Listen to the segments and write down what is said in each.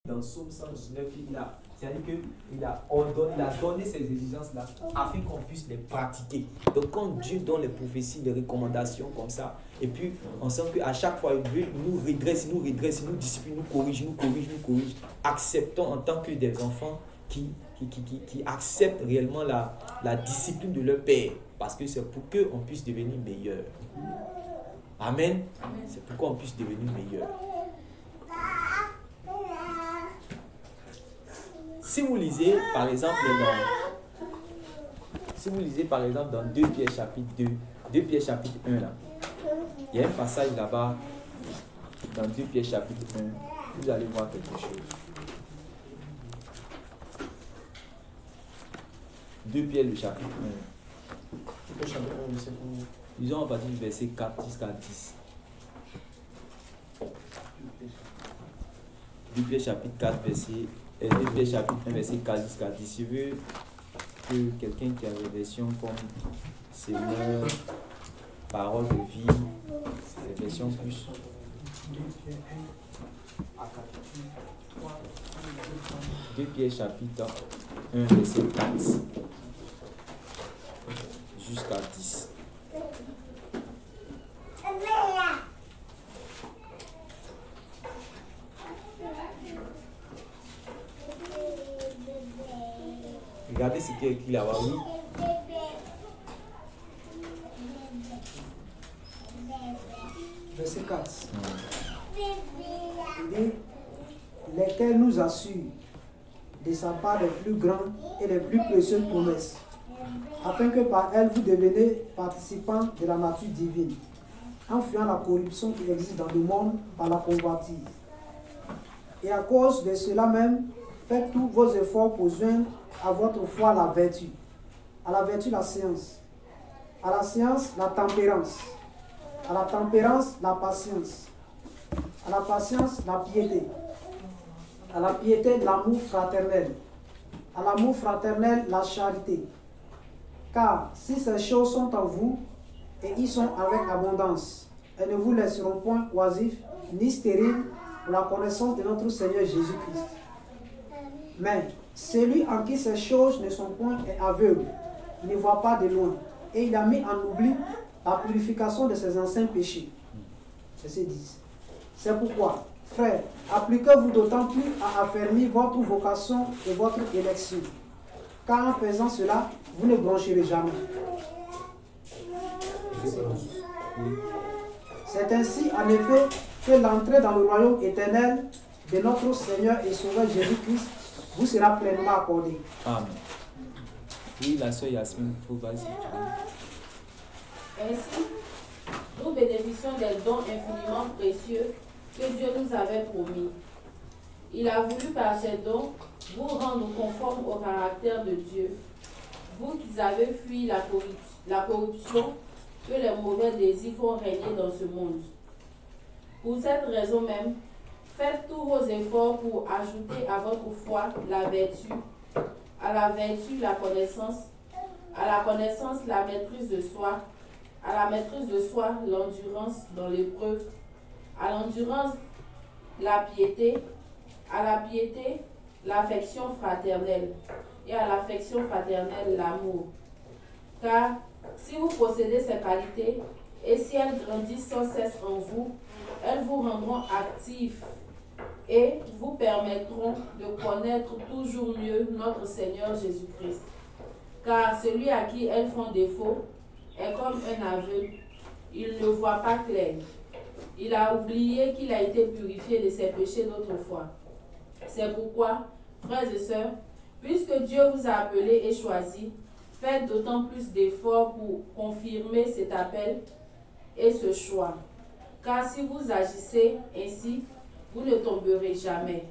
Dans Psaume 119, c'est-à-dire qu'il a donné ces exigences-là afin qu'on puisse les pratiquer. Donc quand Dieu donne les prophéties, les recommandations comme ça, et puis on sent qu'à chaque fois il nous redresse, il nous discipline, nous corrige. Acceptons en tant que des enfants qui acceptent réellement la discipline de leur Père, parce que c'est pour qu'on puisse devenir meilleur. Amen. C'est pour qu'on puisse devenir meilleur. Si vous lisez par exemple dans 2 Pierre chapitre 2 Pierre chapitre 1 là, il y a un passage là-bas dans 2 Pierre chapitre 1, vous allez voir quelque chose. 2 Pierre le chapitre 1. Disons à partir du verset 4 jusqu'à 10. 2 Pierre chapitre 4 verset 2 Pierre chapitre 1 verset 4 jusqu'à 10. Je veux que quelqu'un qui a la version comme Seigneur, parole de vie, les versions plus. 2 Pierre chapitre 1 verset 4 jusqu'à 10. Regardez ce qui est écrit là-bas, oui. Verset 4. Il dit, lesquels nous assurent de sa part les plus grandes et les plus précieuses promesses, afin que par elles vous deveniez participants de la nature divine, en fuyant la corruption qui existe dans le monde par la convoitise. Et à cause de cela même, faites tous vos efforts pour joindre à votre foi la vertu, à la vertu la science, à la science la tempérance, à la tempérance la patience, à la patience la piété, à la piété l'amour fraternel, à l'amour fraternel la charité. Car si ces choses sont en vous et y sont avec abondance, elles ne vous laisseront point oisifs ni stériles pour la connaissance de notre Seigneur Jésus-Christ. Mais celui en qui ces choses ne sont point est aveugle, ne voit pas de loin, et il a mis en oubli la purification de ses anciens péchés. Verset 10. C'est pourquoi, frères, appliquez-vous d'autant plus à affermir votre vocation et votre élection, car en faisant cela, vous ne broncherez jamais. C'est ainsi, en effet, que l'entrée dans le royaume éternel de notre Seigneur et Sauveur Jésus-Christ vous sera pleinement accordée. Amen. Oui, la sœur Yasmine, vas-y. Ainsi, nous bénéficions des dons infiniment précieux que Dieu nous avait promis. Il a voulu par ces dons vous rendre conformes au caractère de Dieu, vous qui avez fui la corruption que les mauvais désirs font régner dans ce monde. Pour cette raison même, faites tous vos efforts pour ajouter à votre foi la vertu, à la vertu la connaissance, à la connaissance la maîtrise de soi, à la maîtrise de soi l'endurance dans l'épreuve, à l'endurance la piété, à la piété l'affection fraternelle, et à l'affection fraternelle l'amour. Car si vous possédez ces qualités, et si elles grandissent sans cesse en vous, elles vous rendront actifs et vous permettront de connaître toujours mieux notre Seigneur Jésus-Christ. Car celui à qui elles font défaut est comme un aveugle, il ne voit pas clair. Il a oublié qu'il a été purifié de ses péchés d'autrefois. C'est pourquoi, frères et sœurs, puisque Dieu vous a appelés et choisis, faites d'autant plus d'efforts pour confirmer cet appel et ce choix. Car si vous agissez ainsi, vous ne tomberez jamais.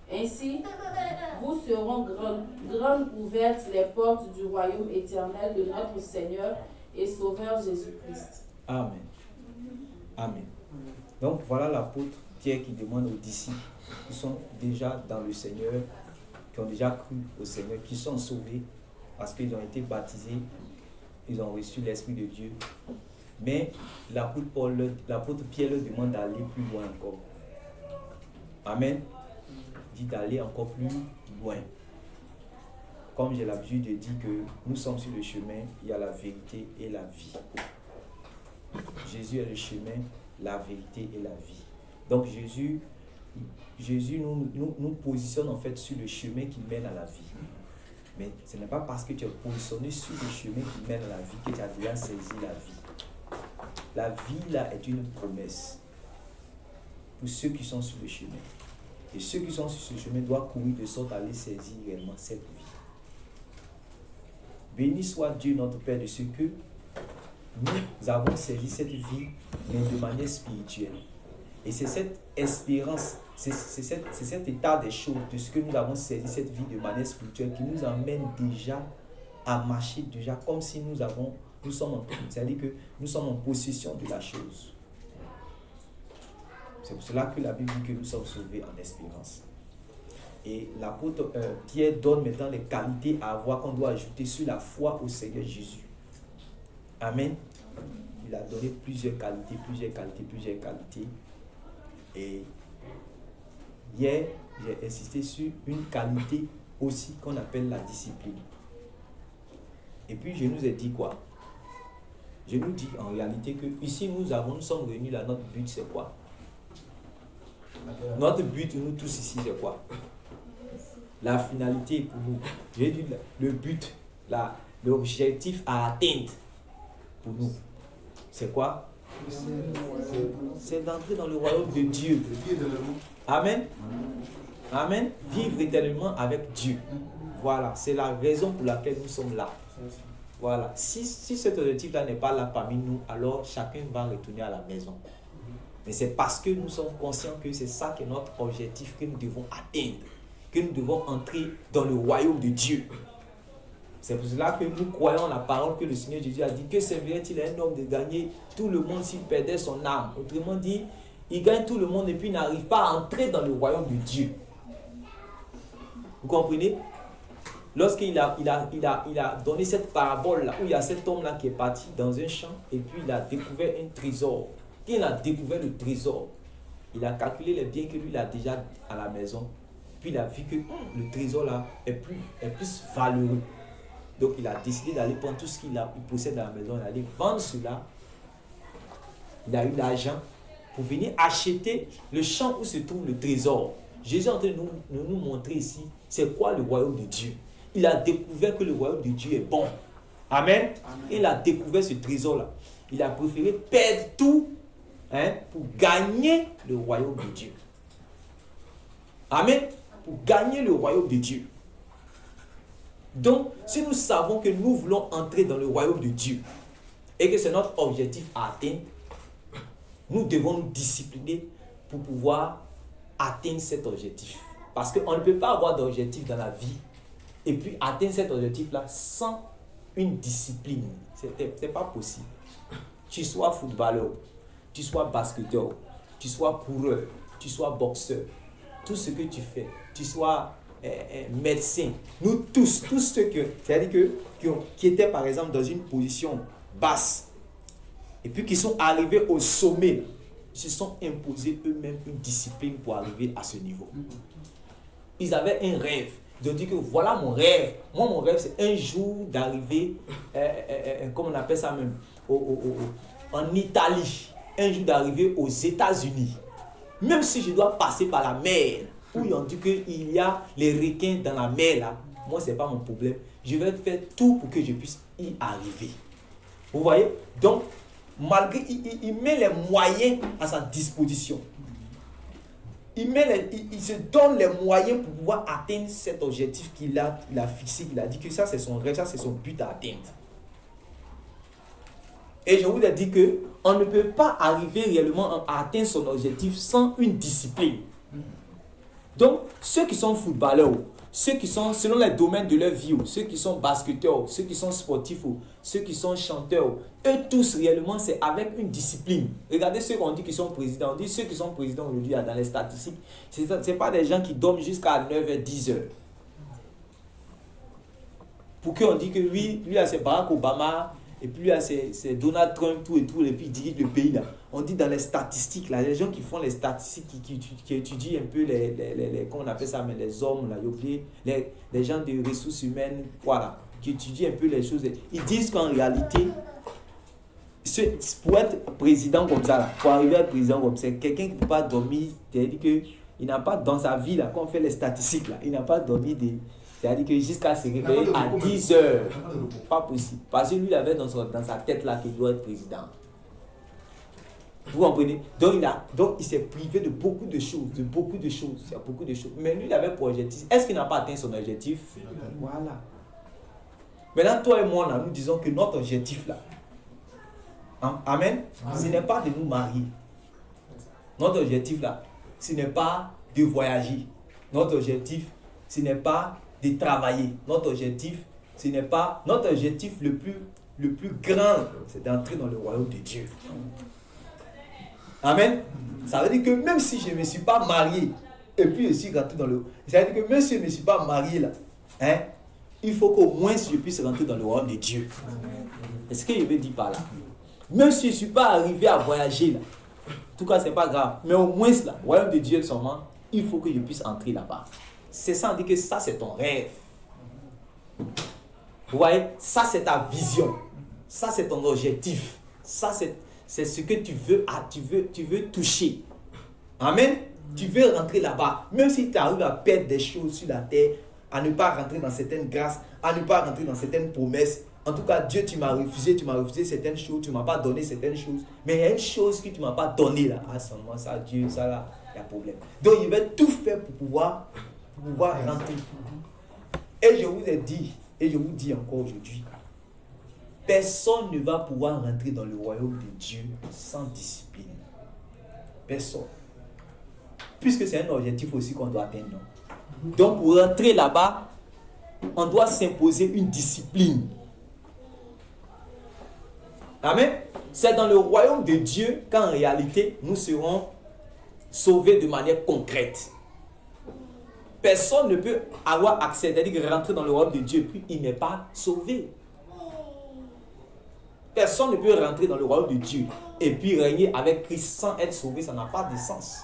Ainsi, vous seront grandes ouvertes les portes du royaume éternel de notre Seigneur et Sauveur Jésus-Christ. Amen. Amen. Donc voilà l'apôtre Pierre qui demande aux disciples qui sont déjà dans le Seigneur, qui ont déjà cru au Seigneur, qui sont sauvés parce qu'ils ont été baptisés, ils ont reçu l'Esprit de Dieu. Mais l'apôtre Pierre leur demande d'aller plus loin encore. Amen. dit d'aller encore plus loin. Comme j'ai l'habitude de dire que nous sommes sur le chemin, il y a la vérité et la vie. Jésus est le chemin, la vérité et la vie. Donc Jésus nous positionne en fait sur le chemin qui mène à la vie. Mais ce n'est pas parce que tu es positionné sur le chemin qui mène à la vie que tu as déjà saisi la vie. La vie là est une promesse pour ceux qui sont sur le chemin. Et ceux qui sont sur ce chemin doivent courir de sorte à aller saisir réellement cette vie. Béni soit Dieu notre Père de ce que nous avons saisi cette vie, mais de manière spirituelle. Et c'est cette espérance, c'est cet état des choses, de ce que nous avons saisi cette vie de manière spirituelle qui nous amène déjà à marcher déjà comme si c'est-à-dire que nous sommes en possession de la chose. C'est pour cela que la Bible dit que nous sommes sauvés en espérance. Et l'apôtre Pierre donne maintenant les qualités à avoir qu'on doit ajouter sur la foi au Seigneur Jésus. Amen. Il a donné plusieurs qualités. Et hier, j'ai insisté sur une qualité aussi qu'on appelle la discipline. Et puis je nous ai dit quoi? Je nous dis en réalité que ici nous sommes réunis là, notre but c'est quoi? Notre but, nous tous ici, c'est quoi? La finalité pour nous. J'ai dit le but, l'objectif à atteindre pour nous. C'est quoi? C'est d'entrer dans le royaume de Dieu. Amen. Amen. Vivre éternellement avec Dieu. Voilà, c'est la raison pour laquelle nous sommes là. Voilà. Si cet objectif-là n'est pas là parmi nous, alors chacun va retourner à la maison. Mais c'est parce que nous sommes conscients que c'est ça qui est notre objectif que nous devons atteindre, que nous devons entrer dans le royaume de Dieu. C'est pour cela que nous croyons la parole que le Seigneur Jésus a dit. Que servirait-il à un homme de gagner tout le monde s'il perdait son âme? Autrement dit, il gagne tout le monde et puis il n'arrive pas à entrer dans le royaume de Dieu. Vous comprenez? Lorsqu'il a donné cette parabole-là, où il y a cet homme-là qui est parti dans un champ et puis il a découvert un trésor. Quand il a découvert le trésor, il a calculé les biens que lui il a déjà à la maison. Puis il a vu que le trésor-là est plus valeureux. Donc il a décidé d'aller prendre tout ce qu'il possède dans la maison, il allait vendre cela. Il a eu l'argent pour venir acheter le champ où se trouve le trésor. Jésus est en train de nous montrer ici, c'est quoi le royaume de Dieu. Il a découvert que le royaume de Dieu est bon. Amen. Il a découvert ce trésor-là. Il a préféré perdre tout pour gagner le royaume de Dieu. Amen. Pour gagner le royaume de Dieu. Donc, si nous savons que nous voulons entrer dans le royaume de Dieu et que c'est notre objectif à atteindre, nous devons nous discipliner pour pouvoir atteindre cet objectif. Parce qu'on ne peut pas avoir d'objectif dans la vie et puis atteindre cet objectif-là sans une discipline. C'est pas possible. Tu sois footballeur, tu sois basketteur, tu sois coureur, tu sois boxeur, tout ce que tu fais, tu sois médecin, nous tous ceux qui étaient par exemple dans une position basse et puis qui sont arrivés au sommet, se sont imposés eux-mêmes une discipline pour arriver à ce niveau. Ils avaient un rêve. Ils ont dit que voilà mon rêve. Moi, mon rêve, c'est un jour d'arriver, comme on appelle ça même, en Italie. Un jour d'arriver aux États-Unis. Même si je dois passer par la mer, où ils ont dit qu'il y a les requins dans la mer là, moi, ce n'est pas mon problème. Je vais faire tout pour que je puisse y arriver. Vous voyez? Donc, malgré, il met les moyens à sa disposition. Il se donne les moyens pour pouvoir atteindre cet objectif qu'il a fixé. Il a dit que ça, c'est son rêve, ça, c'est son but à atteindre. Et je vous ai dit qu'on ne peut pas arriver réellement à atteindre son objectif sans une discipline. Donc, ceux qui sont footballeurs, ceux qui sont selon les domaines de leur vie, ceux qui sont basketteurs, ceux qui sont sportifs, ceux qui sont chanteurs, eux tous réellement, c'est avec une discipline. Regardez ceux qu'on dit qui sont présidents. On dit ceux qui sont présidents aujourd'hui dans les statistiques, ce n'est pas des gens qui dorment jusqu'à 9h, 10h. Pour qu'on dise que lui c'est Barack Obama, Et puis là, c'est Donald Trump, tout et tout, et puis il dirige le pays là. On dit dans les statistiques, là, les gens qui font les statistiques, qui étudient un peu comment on appelle ça, mais les hommes, là, les gens des ressources humaines, voilà, qui étudient un peu les choses. Ils disent qu'en réalité, pour être président comme ça, là, pour arriver à être président comme ça, quelqu'un qui ne peut pas dormir, c'est-à-dire qu'il n'a pas dans sa vie, là, quand on fait les statistiques, là, il n'a pas dormi c'est-à-dire que jusqu'à se réveiller à 10 heures, pas possible. Parce que lui, il avait dans sa tête là qu'il doit être président. Vous comprenez? Donc il s'est privé de beaucoup de choses, Il y a beaucoup de choses. Mais lui, il avait pour objectif. Est-ce qu'il n'a pas atteint son objectif? Voilà. Maintenant, toi et moi, là, nous disons que notre objectif là, amen, ce n'est pas de nous marier. Notre objectif là, ce n'est pas de voyager. Notre objectif, ce n'est pas de travailler. Notre objectif le plus grand, c'est d'entrer dans le royaume de Dieu. Amen. Ça veut dire que même si je ne me suis pas marié, et puis je suis rentré dans le... Ça veut dire que même si je ne me suis pas marié là, hein, il faut qu'au moins je puisse rentrer dans le royaume de Dieu. Est-ce que je veux dire par là? Même si je ne suis pas arrivé à voyager là, en tout cas, ce n'est pas grave. Mais au moins là, le royaume de Dieu seulement, il faut que je puisse entrer là-bas. C'est ça, on dit que ça c'est ton rêve. Vous voyez, ça c'est ta vision. Ça c'est ton objectif. Ça c'est ce que tu veux toucher. Amen. Tu veux rentrer là-bas. Même si tu arrives à perdre des choses sur la terre, à ne pas rentrer dans certaines grâces, à ne pas rentrer dans certaines promesses. En tout cas, Dieu, tu m'as refusé certaines choses, tu ne m'as pas donné certaines choses. Mais il y a une chose que tu ne m'as pas donnée là. Ah, seulement ça, Dieu, ça là, il y a problème. Donc, il va tout faire pour pouvoir rentrer. Et je vous ai dit, et je vous dis encore aujourd'hui, personne ne va pouvoir rentrer dans le royaume de Dieu sans discipline. Personne. Puisque c'est un objectif aussi qu'on doit atteindre. Donc pour rentrer là-bas, on doit s'imposer une discipline. Amen. C'est dans le royaume de Dieu qu'en réalité, nous serons sauvés de manière concrète. Personne ne peut avoir accès, c'est-à-dire rentrer dans le royaume de Dieu, puis il n'est pas sauvé. Personne ne peut rentrer dans le royaume de Dieu et puis régner avec Christ sans être sauvé, ça n'a pas de sens.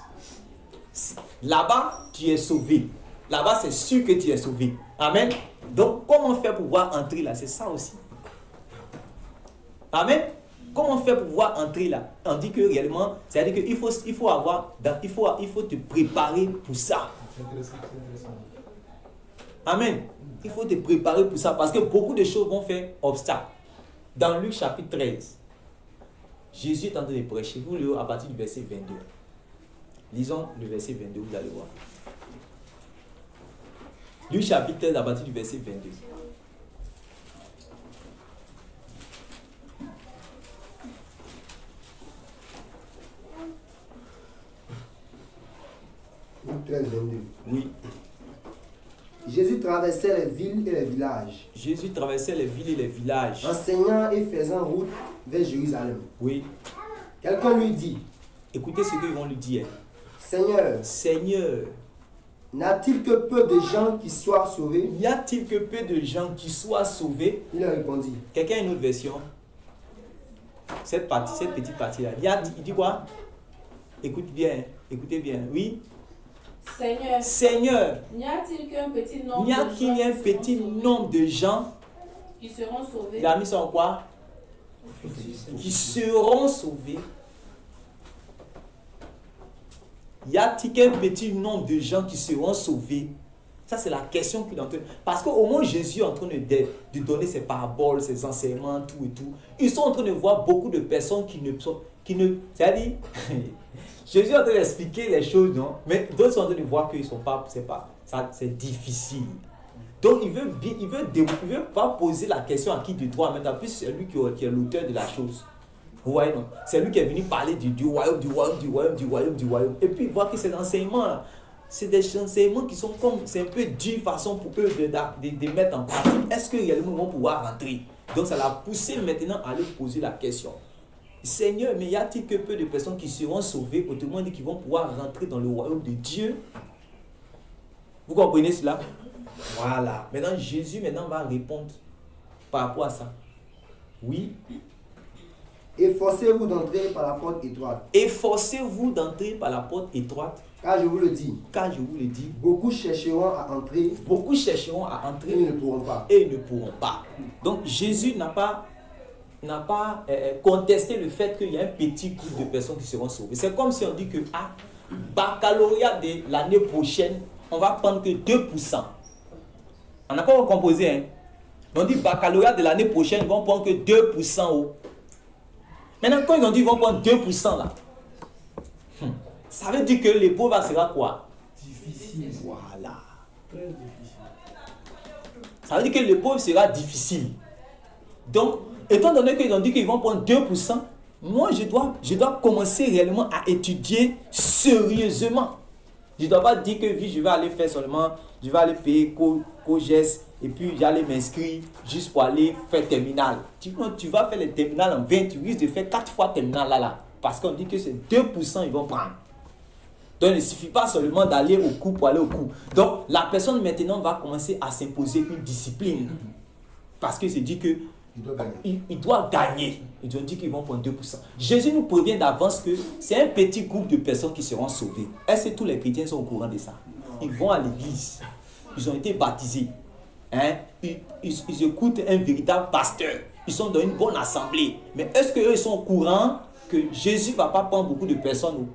Là-bas, tu es sauvé. Là-bas, c'est sûr que tu es sauvé. Amen. Donc, comment faire pour pouvoir entrer là? C'est ça aussi. Amen. Comment faire pour pouvoir entrer là? On dit que réellement, c'est-à-dire qu'il faut te préparer pour ça. C'est intéressant. Amen. Il faut te préparer pour ça parce que beaucoup de choses vont faire obstacle. Dans Luc chapitre 13, Jésus est en train de prêcher. Vous lisez à partir du verset 22. Lisons le verset 22, vous allez voir. Luc chapitre 13 à partir du verset 22. Luc 13, 22. Oui. Jésus traversait les villes et les villages. Jésus traversait les villes et les villages. Enseignant et faisant route vers Jérusalem. Oui. Quelqu'un lui dit. Écoutez ce qu'ils vont lui dire. Seigneur, n'a-t-il que peu de gens qui soient sauvés? Y a-t-il que peu de gens qui soient sauvés? Il a répondu. Quelqu'un a une autre version? Cette petite partie-là. Il dit quoi? Écoutez bien. Oui. Seigneur, n'y a-t-il qu'un petit nombre de gens qui seront sauvés? Il a mis ça en quoi? Qui seront sauvés. Y a-t-il qu'un petit nombre de gens qui seront sauvés? Ça, c'est la question qu'il est en train de... Parce qu'au moment où Jésus est en train de donner ses paraboles, ses enseignements, tout et tout, ils sont en train de voir beaucoup de personnes qui ne c'est-à-dire, Jésus est en train d'expliquer les choses, non? Mais d'autres sont en train de voir qu'ils sont pas, c'est difficile. Donc, il veut pas poser la question à qui de toi, mais en plus, c'est lui qui est l'auteur de la chose. Vous voyez, non? C'est lui qui est venu parler du royaume. Et puis, il voit que ces enseignements-là, c'est des enseignements qui sont comme, c'est un peu dur façon pour eux de mettre en pratique. Est-ce que réellement ils vont pouvoir rentrer? Donc, ça l'a poussé maintenant à lui poser la question. Seigneur, mais y a-t-il que peu de personnes qui seront sauvées, autrement dit qui vont pouvoir rentrer dans le royaume de Dieu? Vous comprenez cela? Voilà. Maintenant, Jésus va répondre par rapport à ça. Oui. Efforcez-vous d'entrer par la porte étroite. Efforcez-vous d'entrer par la porte étroite. Car je vous le dis. Car je vous le dis. Beaucoup chercheront à entrer. Beaucoup chercheront à entrer. Et ils ne pourront pas. Et ils ne pourront pas. Donc Jésus n'a pas contesté le fait qu'il y a un petit groupe de personnes qui seront sauvées. C'est comme si on dit que baccalauréat de l'année prochaine, on va prendre que 2%. On n'a pas recomposé, hein. On dit baccalauréat de l'année prochaine, ils vont prendre que 2%. Maintenant, quand ils ont dit qu'ils vont prendre 2% là, ça veut dire que l'épreuve sera quoi? Difficile. Voilà. Très difficile. Ça veut dire que l'épreuve sera difficile. Donc, étant donné qu'ils ont dit qu'ils vont prendre 2%, moi, je dois commencer réellement à étudier sérieusement. Je ne dois pas dire que je vais aller faire seulement, je vais aller payer COGES et puis j'allais m'inscrire juste pour aller faire terminal. Tu vas faire les terminales en 20, tu risques de faire 4 fois terminal là. Parce qu'on dit que c'est 2% ils vont prendre. Donc, il ne suffit pas seulement d'aller au cours pour aller au cours. Donc, la personne maintenant va commencer à s'imposer une discipline. Parce qu'il se dit que il doit gagner. Ils ont dit qu'ils vont prendre 2%. Jésus nous prévient d'avance que c'est un petit groupe de personnes qui seront sauvées. Est-ce que tous les chrétiens sont au courant de ça? Ils vont à l'église. Ils ont été baptisés. Hein? Ils écoutent un véritable pasteur. Ils sont dans une bonne assemblée. Mais est-ce qu'eux sont au courant que Jésus ne va pas prendre beaucoup de personnes?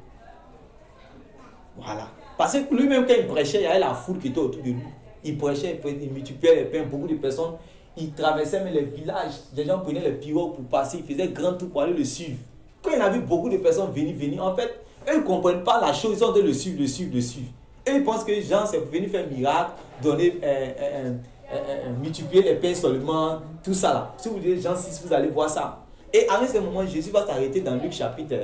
Voilà. Parce que lui-même, quand il prêchait, il y avait la foule qui était autour de lui. Il prêchait, il multipliait les pains, beaucoup de personnes. Il traversait même les villages. Les gens prenaient les pirogues pour passer. Il faisait grand tour pour aller le suivre. Quand il a vu beaucoup de personnes venir, en fait, eux ne comprennent pas la chose. Ils ont de le suivre. Et ils pensent que les gens, c'est pour venir faire un miracle, donner, multiplier les pains seulement, tout ça là. Si vous dites Jean 6, vous allez voir ça. Et à ce moment, Jésus va s'arrêter dans Luc chapitre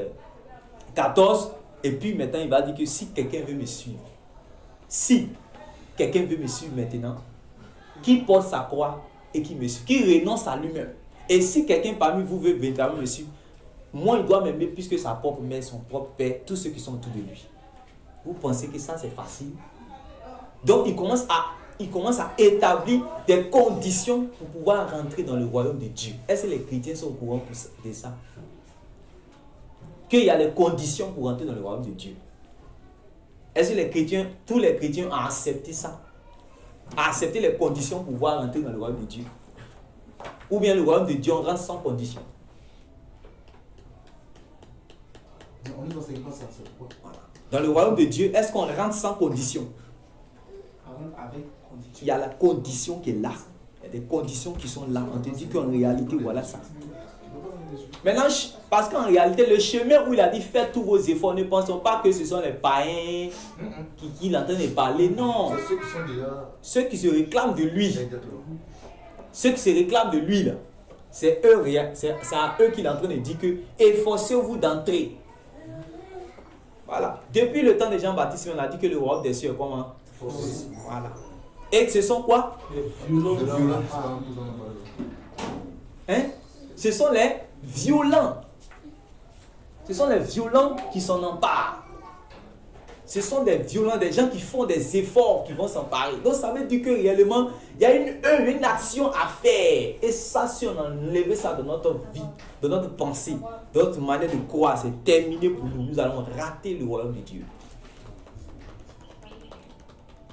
14. Et puis maintenant, il va dire que si quelqu'un veut me suivre, maintenant, qui porte sa croix et qui me suit, qui renonce à lui-même. Et si quelqu'un parmi vous veut véritablement me suivre, moi, il doit m'aimer plus que sa propre mère, son propre père, tous ceux qui sont autour de lui. Vous pensez que ça, c'est facile? Donc, il commence à établir des conditions pour pouvoir rentrer dans le royaume de Dieu. Est-ce que les chrétiens sont au courant de ça? Qu'il y a des conditions pour rentrer dans le royaume de Dieu. Est-ce que les chrétiens, tous les chrétiens ont accepté ça? Accepté les conditions pour pouvoir rentrer dans le royaume de Dieu? Ou bien le royaume de Dieu, on rentre sans condition? On est dans ces grâces. Voilà. Dans le royaume de Dieu, est-ce qu'on rentre sans condition? Avec condition. Il y a la condition qui est là. Il y a des conditions qui sont là. On te dit qu'en réalité, voilà ça. Maintenant, parce qu'en réalité, le chemin où il a dit faites tous vos efforts, ne pensons pas que ce sont les païens qui l'entendent parler. Non. Ceux qui sont déjà... Ceux qui se réclament de lui. Ceux qui se réclament de lui, là. C'est eux, c'est à eux qu'il est en train de dire que efforcez-vous d'entrer. Voilà. Depuis le temps de Jean-Baptiste, on a dit que le royaume des cieux est comment? Voilà. Et ce sont quoi? Hein? Ce sont les violents. Ce sont les violents qui s'en emparent. Ce sont des violents, des gens qui font des efforts, qui vont s'emparer. Donc ça veut dire que réellement, il y a une action à faire. Et ça, si on enlève ça de notre vie, de notre pensée, de notre manière de croire, c'est terminé pour nous. Nous allons rater le royaume de Dieu.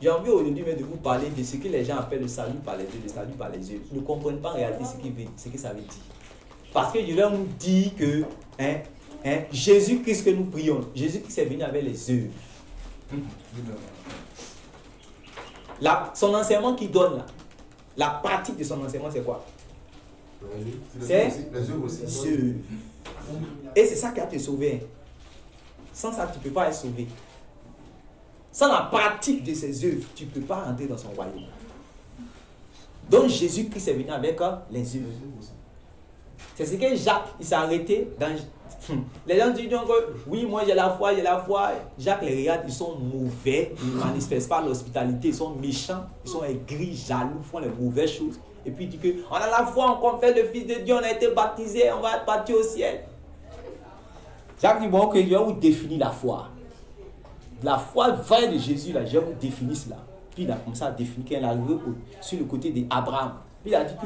J'ai envie aujourd'hui de vous parler de ce que les gens appellent le salut par les yeux, le salut par les yeux. Ils ne comprennent pas en réalité ce que ça veut dire. Parce que je vais vous dire que Jésus-Christ que nous prions, Jésus-Christ est venu avec les œuvres. Son enseignement qu'il donne là, la pratique de son enseignement c'est quoi? C'est les œuvres. Et c'est ça qui a te sauvé. Sans ça tu ne peux pas être sauvé. Sans la pratique de ses œuvres, tu ne peux pas entrer dans son royaume. Donc Jésus-Christ est venu avec les œuvres. C'est ce que Jacques, il s'est arrêté dans... Les gens disent donc oui, moi j'ai la foi. Jacques les regarde, ils sont mauvais, ils ne manifestent pas l'hospitalité, ils sont méchants, ils sont aigris, jaloux, font les mauvaises choses. Et puis il dit que on a la foi, on confesse le Fils de Dieu, on a été baptisé, on va partir au ciel. Jacques dit bon, ok, je vais vous définir la foi. La foi vraie de Jésus, là, je vais vous définir cela. Puis il a commencé à définir qu'il est arrivé sur le côté d'Abraham. Puis il a dit que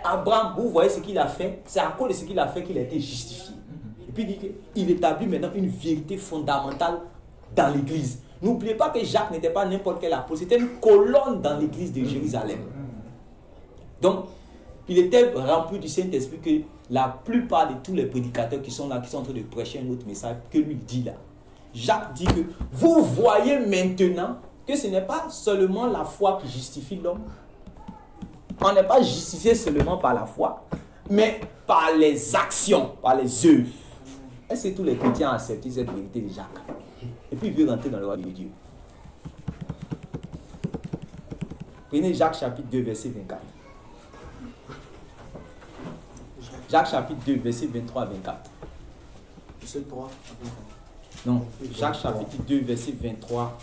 Abraham, vous voyez ce qu'il a fait, c'est à cause de ce qu'il a fait qu'il a été justifié. Et puis il dit qu'il établit maintenant une vérité fondamentale dans l'église. N'oubliez pas que Jacques n'était pas n'importe quel apôtre, c'était une colonne dans l'église de Jérusalem. Donc, il était rempli du Saint-Esprit que la plupart de tous les prédicateurs qui sont là, qui sont en train de prêcher un autre message, que lui dit là. Jacques dit que vous voyez maintenant que ce n'est pas seulement la foi qui justifie l'homme. On n'est pas justifié seulement par la foi, mais par les actions, par les œuvres. Est-ce que tous les chrétiens ont accepté cette vérité de Jacques? Et puis il veut rentrer dans le royaume de Dieu. Prenez Jacques chapitre 2, verset 24. Jacques chapitre 2, verset 23 à 24. C'est le 3. Non, Jacques chapitre 2, verset 23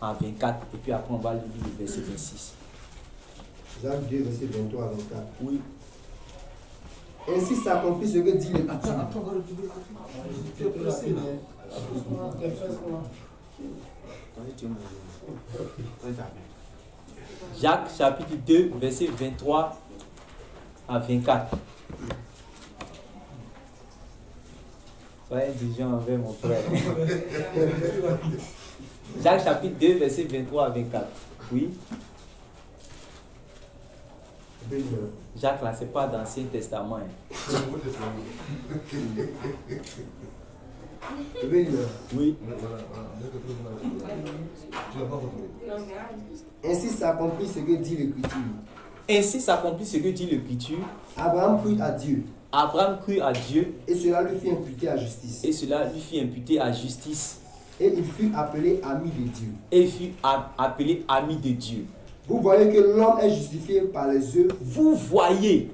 à 24. Et puis après on va lire le verset 26. Jacques 2, verset 23 à 24. Oui. Ainsi s'accomplit ce que dit l'Écriture. Jacques chapitre 2, verset 23 à 24. Soyez indulgents envers mon frère. Jacques chapitre 2, verset 23 à 24. Oui. Jacques, là, c'est pas dans l'Ancien Testament. Hein. Oui. Ainsi s'accomplit ce que dit l'Écriture. Ainsi s'accomplit ce que dit l'Écriture. Abraham crut à Dieu. Abraham crut à Dieu. Et cela lui fit imputer à justice. Et cela lui fit imputer à justice. Et il fut appelé ami de Dieu. Et il fut appelé ami de Dieu. Vous voyez que l'homme est justifié par les œuvres. Vous voyez,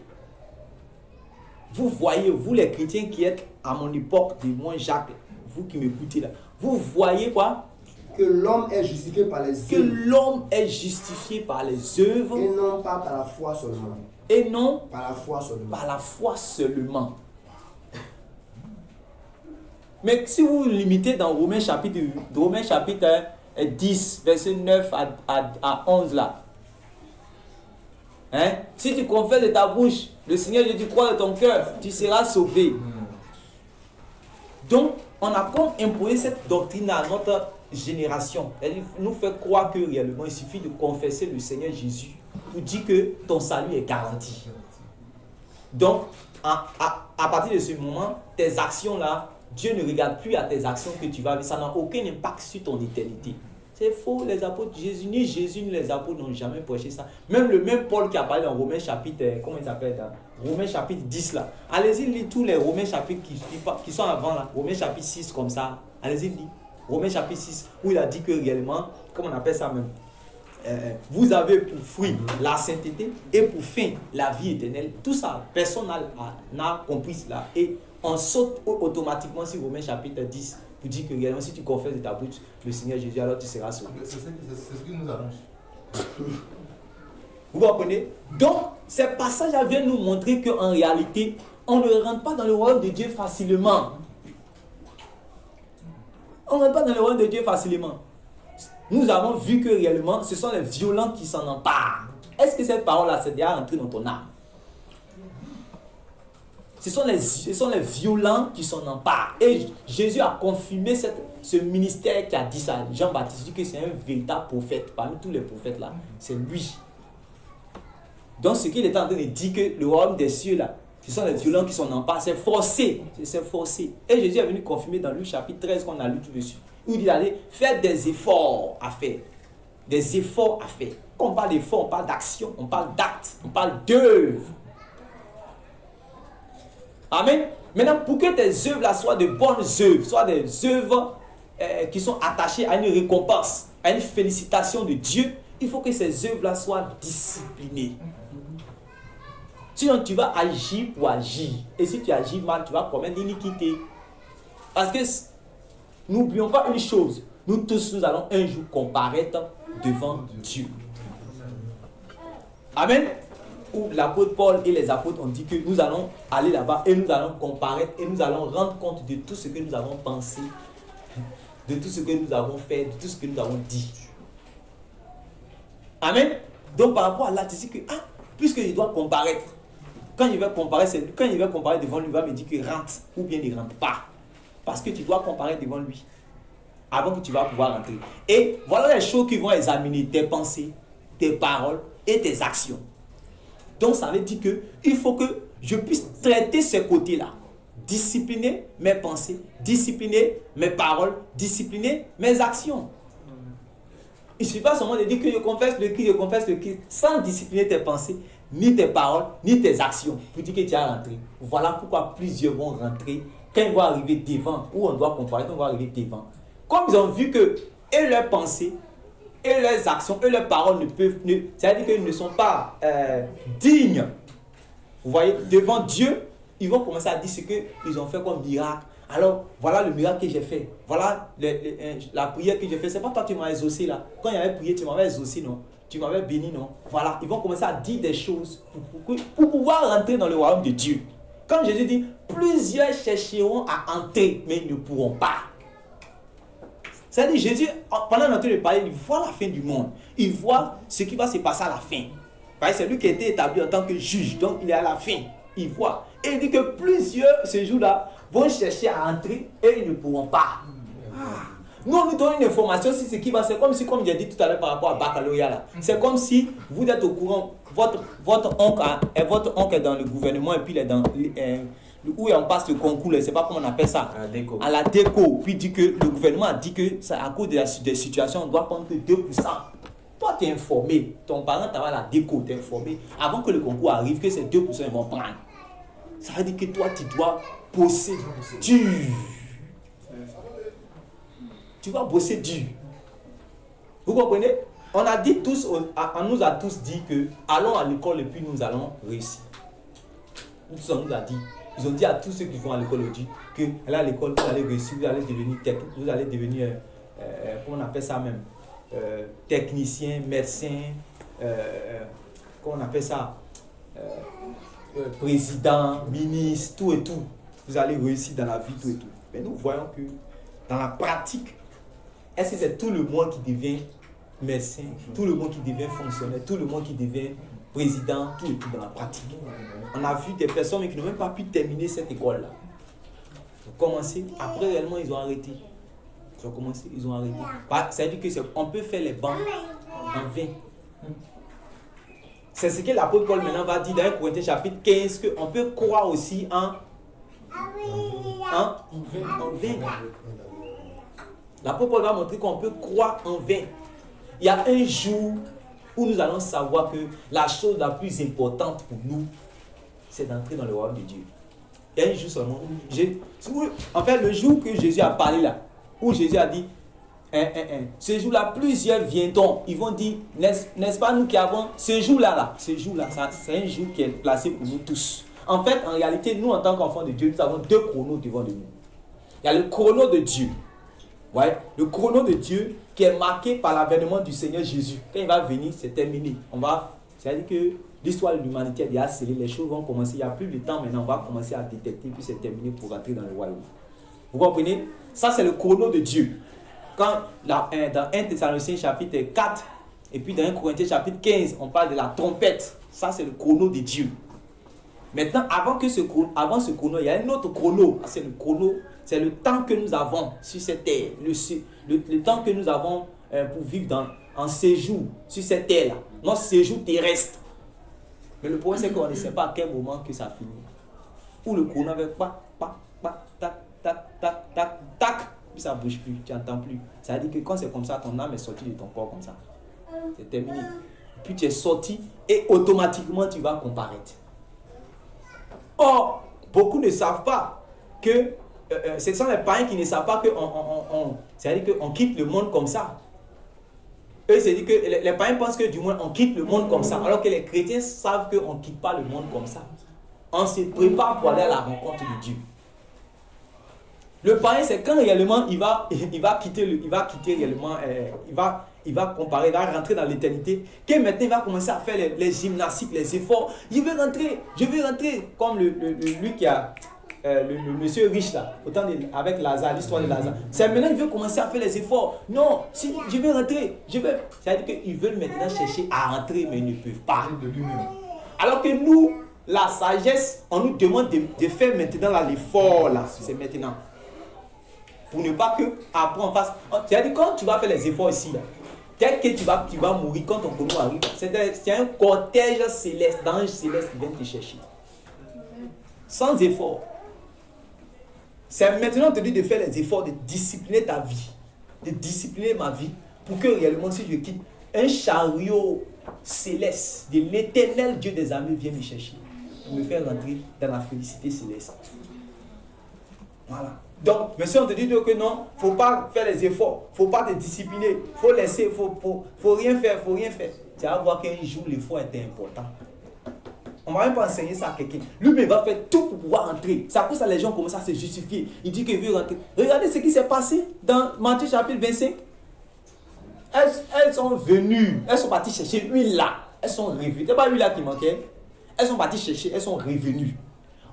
vous les chrétiens qui êtes à mon époque, de moi Jacques, vous qui m'écoutez là, vous voyez quoi? Que l'homme est justifié par les œuvres. Que l'homme est justifié par les œuvres. Et non pas par la foi seulement. Et non par la foi seulement. Par la foi seulement. Mais si vous vous limitez dans Romains chapitre 10, verset 9 à 11 là. Hein? Si tu confesses de ta bouche le Seigneur Jésus, crois de ton cœur, tu seras sauvé. Donc, on a comme imposé cette doctrine à notre génération. Elle nous fait croire que réellement, il suffit de confesser le Seigneur Jésus pour dire que ton salut est garanti. Donc, à partir de ce moment, tes actions là, Dieu ne regarde plus à tes actions que tu vas vivre. Ça n'a aucun impact sur ton éternité. C'est faux, les apôtres, Jésus ni les apôtres n'ont jamais prêché ça. Même le même Paul qui a parlé dans Romains chapitre, comment il s'appelle dans Romains chapitre 10 là. Allez-y, lisez tous les Romains chapitres qui sont avant là. Romains chapitre 6 comme ça. Allez-y, lisez. Romains chapitre 6 où il a dit que réellement, comment on appelle ça même, vous avez pour fruit la sainteté et pour fin la vie éternelle. Tout ça, personne n'a compris cela. Et on saute automatiquement sur Romains chapitre 10 pour dire que réellement si tu confesses de ta bouche le Seigneur Jésus, alors tu seras sauvé. C'est ce qui nous arrange. Vous comprenez? Donc, ces passages viennent nous montrer qu'en réalité, on ne rentre pas dans le royaume de Dieu facilement. On ne rentre pas dans le royaume de Dieu facilement. Nous avons vu que réellement, ce sont les violents qui s'en emparent. Est-ce que cette parole-là s'est déjà rentrée dans ton âme? Ce sont les violents qui s'en emparent. Et Jésus a confirmé ce ministère qui a dit ça. Jean-Baptiste dit que c'est un véritable prophète. Parmi tous les prophètes là, c'est lui. Donc ce qu'il est en train de dire, que le royaume des cieux là, ce sont les violents qui s'en emparent. C'est forcé. C'est forcé. Et Jésus est venu confirmer dans Luc chapitre 13 qu'on a lu tout dessus. Où il dit d'aller faire des efforts à faire. Des efforts à faire. Quand on parle d'efforts, on parle d'action, on parle d'actes, on parle d'œuvres. Amen. Maintenant, pour que tes œuvres là soient de bonnes œuvres, soient des œuvres qui sont attachées à une récompense, à une félicitation de Dieu, il faut que ces œuvres là soient disciplinées. Sinon, tu vas agir pour agir. Et si tu agis mal, tu vas commettre l'iniquité. Parce que, n'oublions pas une chose, nous tous, nous allons un jour comparaître devant Dieu. Amen. Où l'apôtre Paul et les apôtres ont dit que nous allons aller là-bas et nous allons comparaître et nous allons rendre compte de tout ce que nous avons pensé, de tout ce que nous avons fait, de tout ce que nous avons dit. Amen. Donc par rapport à là, tu dis que puisqu'il doit comparaître. Quand il va comparer devant lui, il va me dire que rentre ou bien ne rentre pas. Parce que tu dois comparer devant lui avant que tu vas pouvoir rentrer. Et voilà les choses qui vont examiner tes pensées, tes paroles et tes actions. Donc ça veut dire que il faut que je puisse traiter ce côté-là. Discipliner mes pensées, discipliner mes paroles, discipliner mes actions. Il ne suffit pas seulement de dire que je confesse le Christ, sans discipliner tes pensées, ni tes paroles, ni tes actions, pour dire que tu as rentré. Voilà pourquoi plusieurs vont rentrer. Quand ils vont arriver devant, où on doit comparer, quand on va arriver devant. Comme ils ont vu que et leurs pensées, et leurs actions, et leurs paroles ne peuvent, c'est-à-dire qu'ils ne sont pas dignes. Vous voyez, devant Dieu, ils vont commencer à dire ce qu'ils ont fait comme miracle. Alors, voilà le miracle que j'ai fait. Voilà la prière que j'ai fait. C'est pas toi qui m'as exaucé là. Quand il y avait prié, tu m'avais exaucé, non? Tu m'avais béni, non? Voilà, ils vont commencer à dire des choses pour pouvoir rentrer dans le royaume de Dieu. Comme Jésus dit, plusieurs chercheront à entrer, mais ils ne pourront pas. C'est-à-dire, Jésus, pendant notre de parler, il voit la fin du monde. Il voit ce qui va se passer à la fin. C'est lui qui a été établi en tant que juge, donc il est à la fin. Il voit. Et il dit que plusieurs, ce jour-là, vont chercher à entrer et ils ne pourront pas. Nous, on nous donne une information sur ce qui va. C'est comme si, comme j'ai dit tout à l'heure par rapport à baccalauréat, c'est comme si vous êtes au courant, votre oncle est dans le gouvernement et puis il est dans où on passe le concours, je ne sais pas comment on appelle ça, à la déco. Puis dit que le gouvernement a dit que ça, à cause des situations, on doit prendre que 2%. Toi, tu es informé, ton parent t'avait la déco, tu es informé, avant que le concours arrive, que ces 2% ils vont prendre. Ça veut dire que toi, tu dois bosser dur. Tu vas bosser dur. Vous comprenez? On a dit tous, on nous a tous dit que allons à l'école et puis nous allons réussir. Tous on nous a dit. Ils ont dit à tous ceux qui vont à l'école aujourd'hui que là à l'école vous allez réussir, vous allez devenir technique, vous allez devenir comment on appelle ça même, technicien, médecin, comment on appelle ça, président, ministre, tout et tout. Vous allez réussir dans la vie, tout et tout. Mais nous voyons que dans la pratique, est-ce que c'est tout le monde qui devient médecin, tout le monde qui devient fonctionnaire, tout le monde qui devient président, tout et tout dans la pratique? On a vu des personnes qui n'ont même pas pu terminer cette école-là. Ils ont commencé, après réellement ils ont arrêté. Ils ont commencé, ils ont arrêté. C'est-à-dire qu'on peut faire les bancs en vain. C'est ce que l'apôtre Paul maintenant va dire dans 1 Corinthiens chapitre 15, qu'on peut croire aussi en vain. L'apôtre Paul va montrer qu'on peut croire en vain. Il y a un jour où nous allons savoir que la chose la plus importante pour nous, c'est d'entrer dans le royaume de Dieu. Il y a un jour seulement. En fait, le jour que Jésus a parlé là, où Jésus a dit, ce jour-là, plusieurs viendront. Ils vont dire, n'est-ce pas nous qui avons ce jour-là, c'est un jour qui est placé pour nous tous. En fait, en réalité, nous en tant qu'enfants de Dieu, nous avons deux chronos devant nous. Il y a le chrono de Dieu. Ouais, le chrono de Dieu qui est marqué par l'avènement du Seigneur Jésus. Quand il va venir, c'est terminé. C'est-à-dire que l'histoire de l'humanité est déjà scellée, les choses vont commencer. Il n'y a plus de temps maintenant, on va commencer à détecter, puis c'est terminé pour rentrer dans le royaume. Vous comprenez? Ça, c'est le chrono de Dieu. Quand dans 1 Thessaloniciens chapitre 4, et puis dans 1 Corinthiens chapitre 15, on parle de la trompette. Ça, c'est le chrono de Dieu. Maintenant, avant ce chrono, il y a un autre chrono. C'est le chrono, c'est le temps que nous avons sur cette terre. Le temps que nous avons pour vivre en séjour sur cette terre-là. Notre séjour terrestre. Mais le problème, c'est qu'on ne sait pas à quel moment que ça finit. Ou le chrono avec tac, tac, puis ça ne bouge plus, tu n'entends plus. Ça veut dire que quand c'est comme ça, ton âme est sortie de ton corps comme ça. C'est terminé. Puis tu es sorti et automatiquement tu vas comparaître. Or, beaucoup ne savent pas que ce sont les païens qui ne savent pas que c'est-à-dire qu'on quitte le monde comme ça. Eux, c'est dit que les païens pensent que du moins on quitte le monde comme ça, alors que les chrétiens savent qu'on ne quitte pas le monde comme ça. On se prépare pour aller à la rencontre de Dieu. Le païen, c'est quand réellement il va comparer, il va rentrer dans l'éternité, que maintenant il va commencer à faire les gymnastiques, les efforts. Je veux rentrer, comme lui qui a le monsieur riche là, avec Lazare, l'histoire de Lazare. C'est maintenant il veut commencer à faire les efforts. Non, si je veux rentrer, c'est-à-dire qu'ils veulent maintenant chercher à rentrer, mais ils ne peuvent pas. Alors que nous, la sagesse, on nous demande de faire maintenant l'effort là. C'est maintenant. Pour ne pas que après on fasse. C'est-à-dire quand tu vas faire les efforts ici là, tel que tu vas mourir quand ton chrono arrive, c'est un cortège céleste, d'anges célestes qui viennent te chercher. Sans effort. C'est maintenant te dit de faire les efforts, de discipliner ta vie, de discipliner ma vie, pour que réellement si je quitte, un chariot céleste de l'éternel Dieu des armées vienne me chercher, pour me faire rentrer dans la félicité céleste. Voilà. Donc, mais si on te dit que non, il ne faut pas faire les efforts, il ne faut pas te discipliner, il faut laisser, faut rien faire, Tu vas voir qu'un jour l'effort est important. On ne va même pas enseigner ça à quelqu'un. Lui-même va faire tout pour pouvoir rentrer. C'est à cause ça les gens commencent à se justifier. Il dit qu'il veut rentrer. Regardez ce qui s'est passé dans Matthieu chapitre 25. Elles sont venues, elles sont parties chercher l'huile là. Elles sont revenues. Ce n'est pas l'huile là qui manquait. Elles sont parties chercher, elles sont revenues.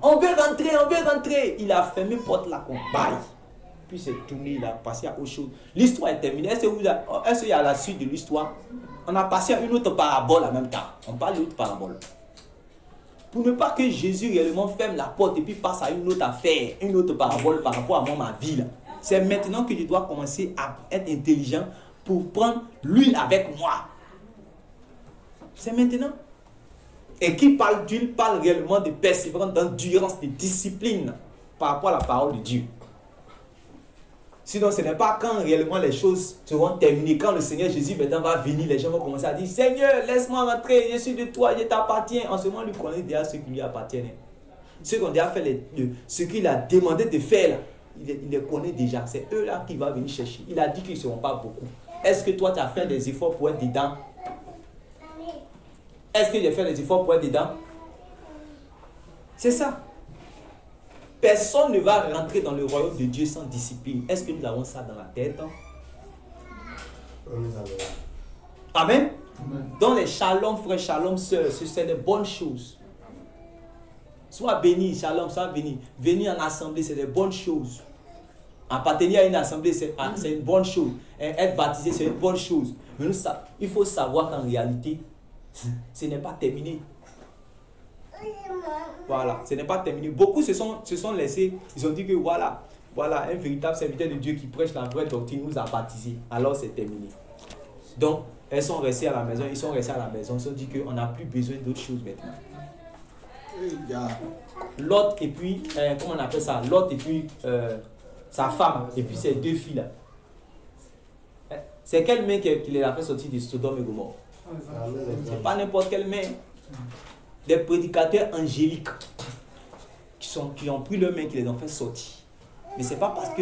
On veut rentrer. Il a fermé la porte là qu'on baille. Puis c'est tourné, il a passé à autre chose. L'histoire est terminée. Est-ce qu'il y a la suite de l'histoire? On a passé à une autre parabole en même temps. On parle d'une autre parabole. Pour ne pas que Jésus réellement ferme la porte et puis passe à une autre affaire, une autre parabole par rapport à moi, ma vie là. C'est maintenant que je dois commencer à être intelligent pour prendre l'huile avec moi. C'est maintenant. Et qui parle d'huile parle réellement de persévérance, d'endurance, de discipline par rapport à la parole de Dieu. Sinon, ce n'est pas quand réellement les choses seront terminées, quand le Seigneur Jésus maintenant va venir, les gens vont commencer à dire, Seigneur, laisse-moi rentrer, je suis de toi, je t'appartiens. En ce moment, lui connaît déjà ce qui lui appartient. Ceux qui ont déjà fait ce qu'il a demandé de faire, là, il les connaît déjà. C'est eux là qui vont venir chercher. Il a dit qu'ils ne seront pas beaucoup. Est-ce que toi, tu as fait des efforts pour être dedans? Est-ce que j'ai fait des efforts pour être dedans? C'est ça. Personne ne va rentrer dans le royaume de Dieu sans discipline. Est-ce que nous avons ça dans la tête? Amen. Dans les shalom, frères, shalom, sœurs, c'est des bonnes choses. Sois béni, shalom, sois béni. Venir en assemblée, c'est des bonnes choses. Appartenir à une assemblée, c'est une bonne chose. Être baptisé, c'est une bonne chose. Mais nous, il faut savoir qu'en réalité, ce n'est pas terminé. Voilà, ce n'est pas terminé. Beaucoup se sont laissés, ils ont dit que voilà, un véritable serviteur de Dieu qui prêche la vraie doctrine nous a baptisés. Alors c'est terminé. Donc, elles sont restées à la maison, ils sont restés à la maison, ils se sont dit qu'on n'a plus besoin d'autre chose maintenant. L'autre et puis, comment on appelle ça? L'autre et puis sa femme, et puis ses deux filles là. C'est quelle main qui les a fait sortir de Sodome et Gomorrhe? C'est pas n'importe quelle main. Des prédicateurs angéliques qui ont pris leurs mains, qui les ont fait sortir. Mais ce n'est pas parce que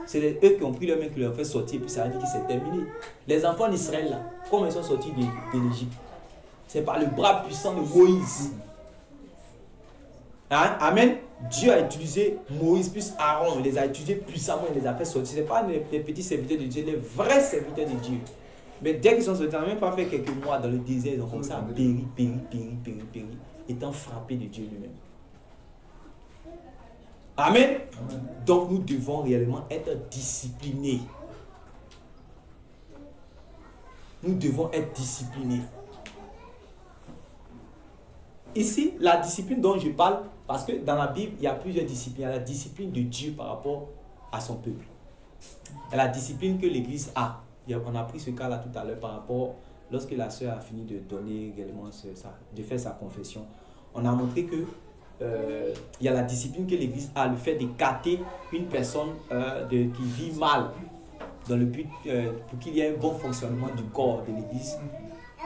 c'est eux qui ont pris leurs mains, qui les ont fait sortir, et puis ça a dit que c'est terminé. Les enfants d'Israël, là, comment ils sont sortis de l'Égypte? C'est par le bras puissant de Moïse. Hein? Amen. Dieu a utilisé Moïse plus Aaron, il les a utilisés puissamment, il les a fait sortir. Ce n'est pas les petits serviteurs de Dieu, les vrais serviteurs de Dieu. Mais dès qu'ils sont sortis, ils n'ont même pas fait quelques mois dans le désert, ils ont commencé à périr, étant frappés de Dieu lui-même. Amen. Donc nous devons réellement être disciplinés. Nous devons être disciplinés. Ici, la discipline dont je parle, parce que dans la Bible, il y a plusieurs disciplines. Il y a la discipline de Dieu par rapport à son peuple. Il y a la discipline que l'Église a. On a pris ce cas-là tout à l'heure par rapport, lorsque la sœur a fini de donner également de faire sa confession. On a montré que il y a la discipline que l'Église a, le fait d'écarter une personne qui vit mal, dans le but pour qu'il y ait un bon fonctionnement du corps de l'Église.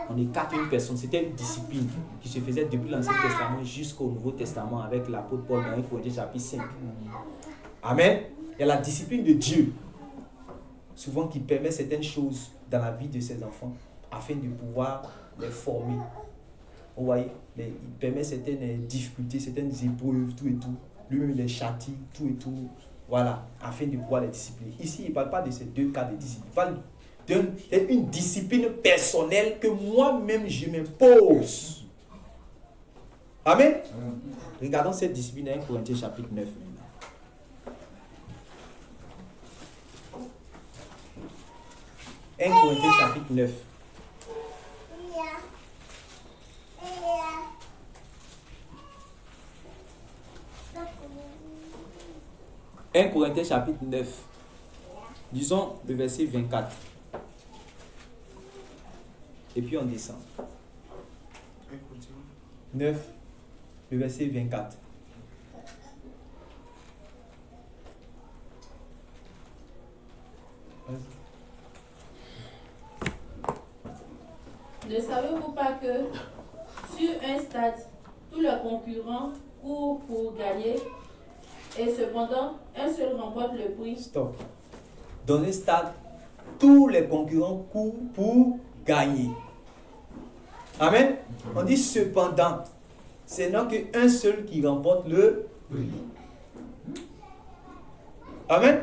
On écarte une personne, c'était une discipline qui se faisait depuis l'Ancien Testament jusqu'au Nouveau Testament avec l'apôtre Paul dans 1 Corinthiens chapitre 5. Amen. Il y a la discipline de Dieu, souvent qui permet certaines choses dans la vie de ses enfants afin de pouvoir les former. Vous voyez, il permet certaines difficultés, certaines épreuves, tout et tout. Lui-même les châtie, tout et tout. Voilà, afin de pouvoir les discipliner. Ici, il ne parle pas de ces deux cas de discipline. Il parle d'une discipline personnelle que moi-même je m'impose. Amen. Regardons cette discipline dans 1 Corinthiens chapitre 9. 1 Corinthiens chapitre 9. 1 Corinthiens chapitre 9. Disons le verset 24. Et puis on descend. 9, le verset 24. Ne savez-vous pas que sur un stade, tous les concurrents courent pour gagner et cependant, un seul remporte le prix? Stop. Dans un stade, tous les concurrents courent pour gagner. Amen. On dit cependant, c'est non qu'un seul qui remporte le prix. Amen.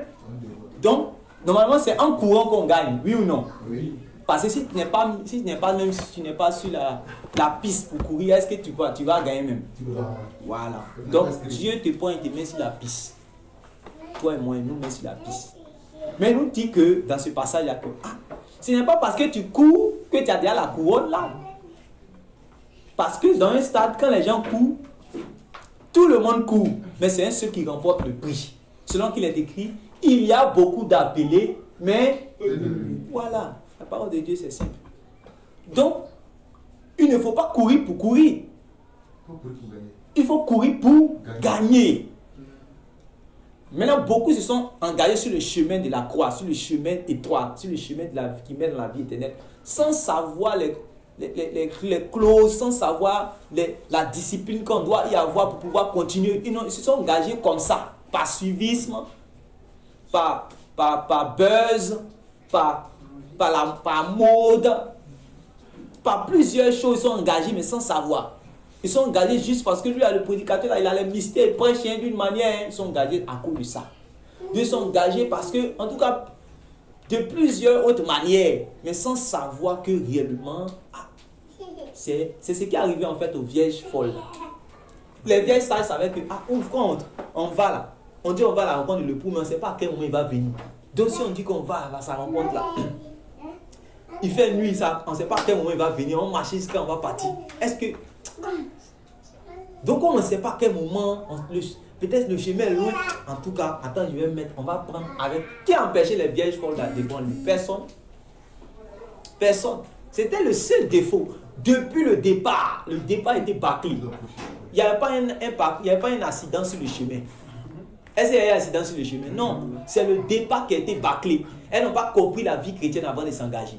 Donc, normalement, c'est en courant qu'on gagne, oui ou non? Oui. Parce que si tu n'es pas sur la piste pour courir, est-ce que tu vas gagner même? Voilà. Donc, Dieu te prend et te met sur la piste. Toi et moi, nous met sur la piste. Mais nous dit que dans ce passage-là, que ce n'est pas parce que tu cours que tu as déjà la couronne là. Parce que dans un stade, quand les gens courent, tout le monde court. Mais c'est un seul qui remporte le prix. Selon qu'il est écrit, il y a beaucoup d'appelés, mais voilà. La parole de Dieu, c'est simple. Donc, il ne faut pas courir pour courir. Il faut courir pour gagner. Maintenant, beaucoup se sont engagés sur le chemin de la croix, sur le chemin étroit, sur le chemin qui mène dans la vie éternelle, sans savoir les clauses, sans savoir la discipline qu'on doit y avoir pour pouvoir continuer. Ils se sont engagés comme ça, par suivisme, par buzz, par mode, par plusieurs choses. Ils sont engagés mais sans savoir. Ils sont engagés juste parce que lui, le prédicateur, là, il a les mystères, il prêche d'une manière. Ils sont engagés à cause de ça. Ils sont engagés parce que, en tout cas, de plusieurs autres manières, mais sans savoir que réellement, c'est ce qui est arrivé en fait aux vierges folles. Les vierges sages savaient que, quand on va là, on dit on va à la rencontre de l'époux, mais on ne sait pas à quel moment il va venir. Donc si on dit qu'on va à sa rencontre là, il fait nuit, ça, on ne sait pas à quel moment il va venir, on marche jusqu'à on va partir. Est-ce que... Donc on ne sait pas à quel moment, peut-être le chemin est loin. En tout cas, attends, je vais mettre, on va prendre avec... Qui a empêché les vierges folles là devant lui? Personne. Personne. C'était le seul défaut. Depuis le départ était bâclé. Il n'y avait pas un accident sur le chemin. Est-ce qu'il y a eu un accident sur le chemin? Non. C'est le départ qui a été bâclé. Elles n'ont pas compris la vie chrétienne avant de s'engager.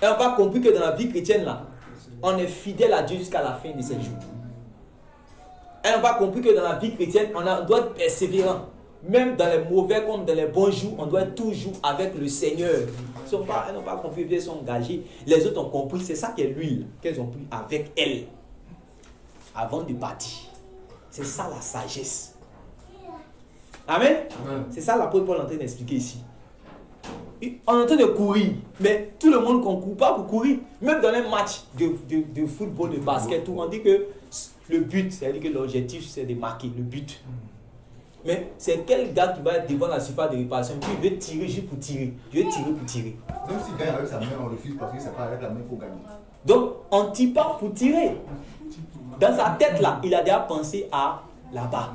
Elles n'ont pas compris que dans la vie chrétienne, là, on est fidèle à Dieu jusqu'à la fin de ses jours. Elles n'ont pas compris que dans la vie chrétienne, on doit être persévérant. Même dans les mauvais comme dans les bons jours, on doit être toujours avec le Seigneur. Elles n'ont pas compris, elles sont engagées. Les autres ont compris, c'est ça qui est l'huile qu'elles ont pris avec elles avant de partir. C'est ça la sagesse. Amen. C'est ça l'apôtre Paul est en train d'expliquer ici. On est en train de courir, mais tout le monde ne court pas pour courir. Même dans un match de football, de basket, on dit que le but, c'est-à-dire que l'objectif, c'est de marquer le but. Mais c'est quel gars qui va être devant la surface de réparation qui veut tirer juste pour tirer? Je veux tirer pour tirer. Même s'il gagne avec sa main, on refuse parce que c'est pas avec la main qu'il faut gagner. Donc, on ne tire pas pour tirer. Dans sa tête, là, il a déjà pensé à là-bas,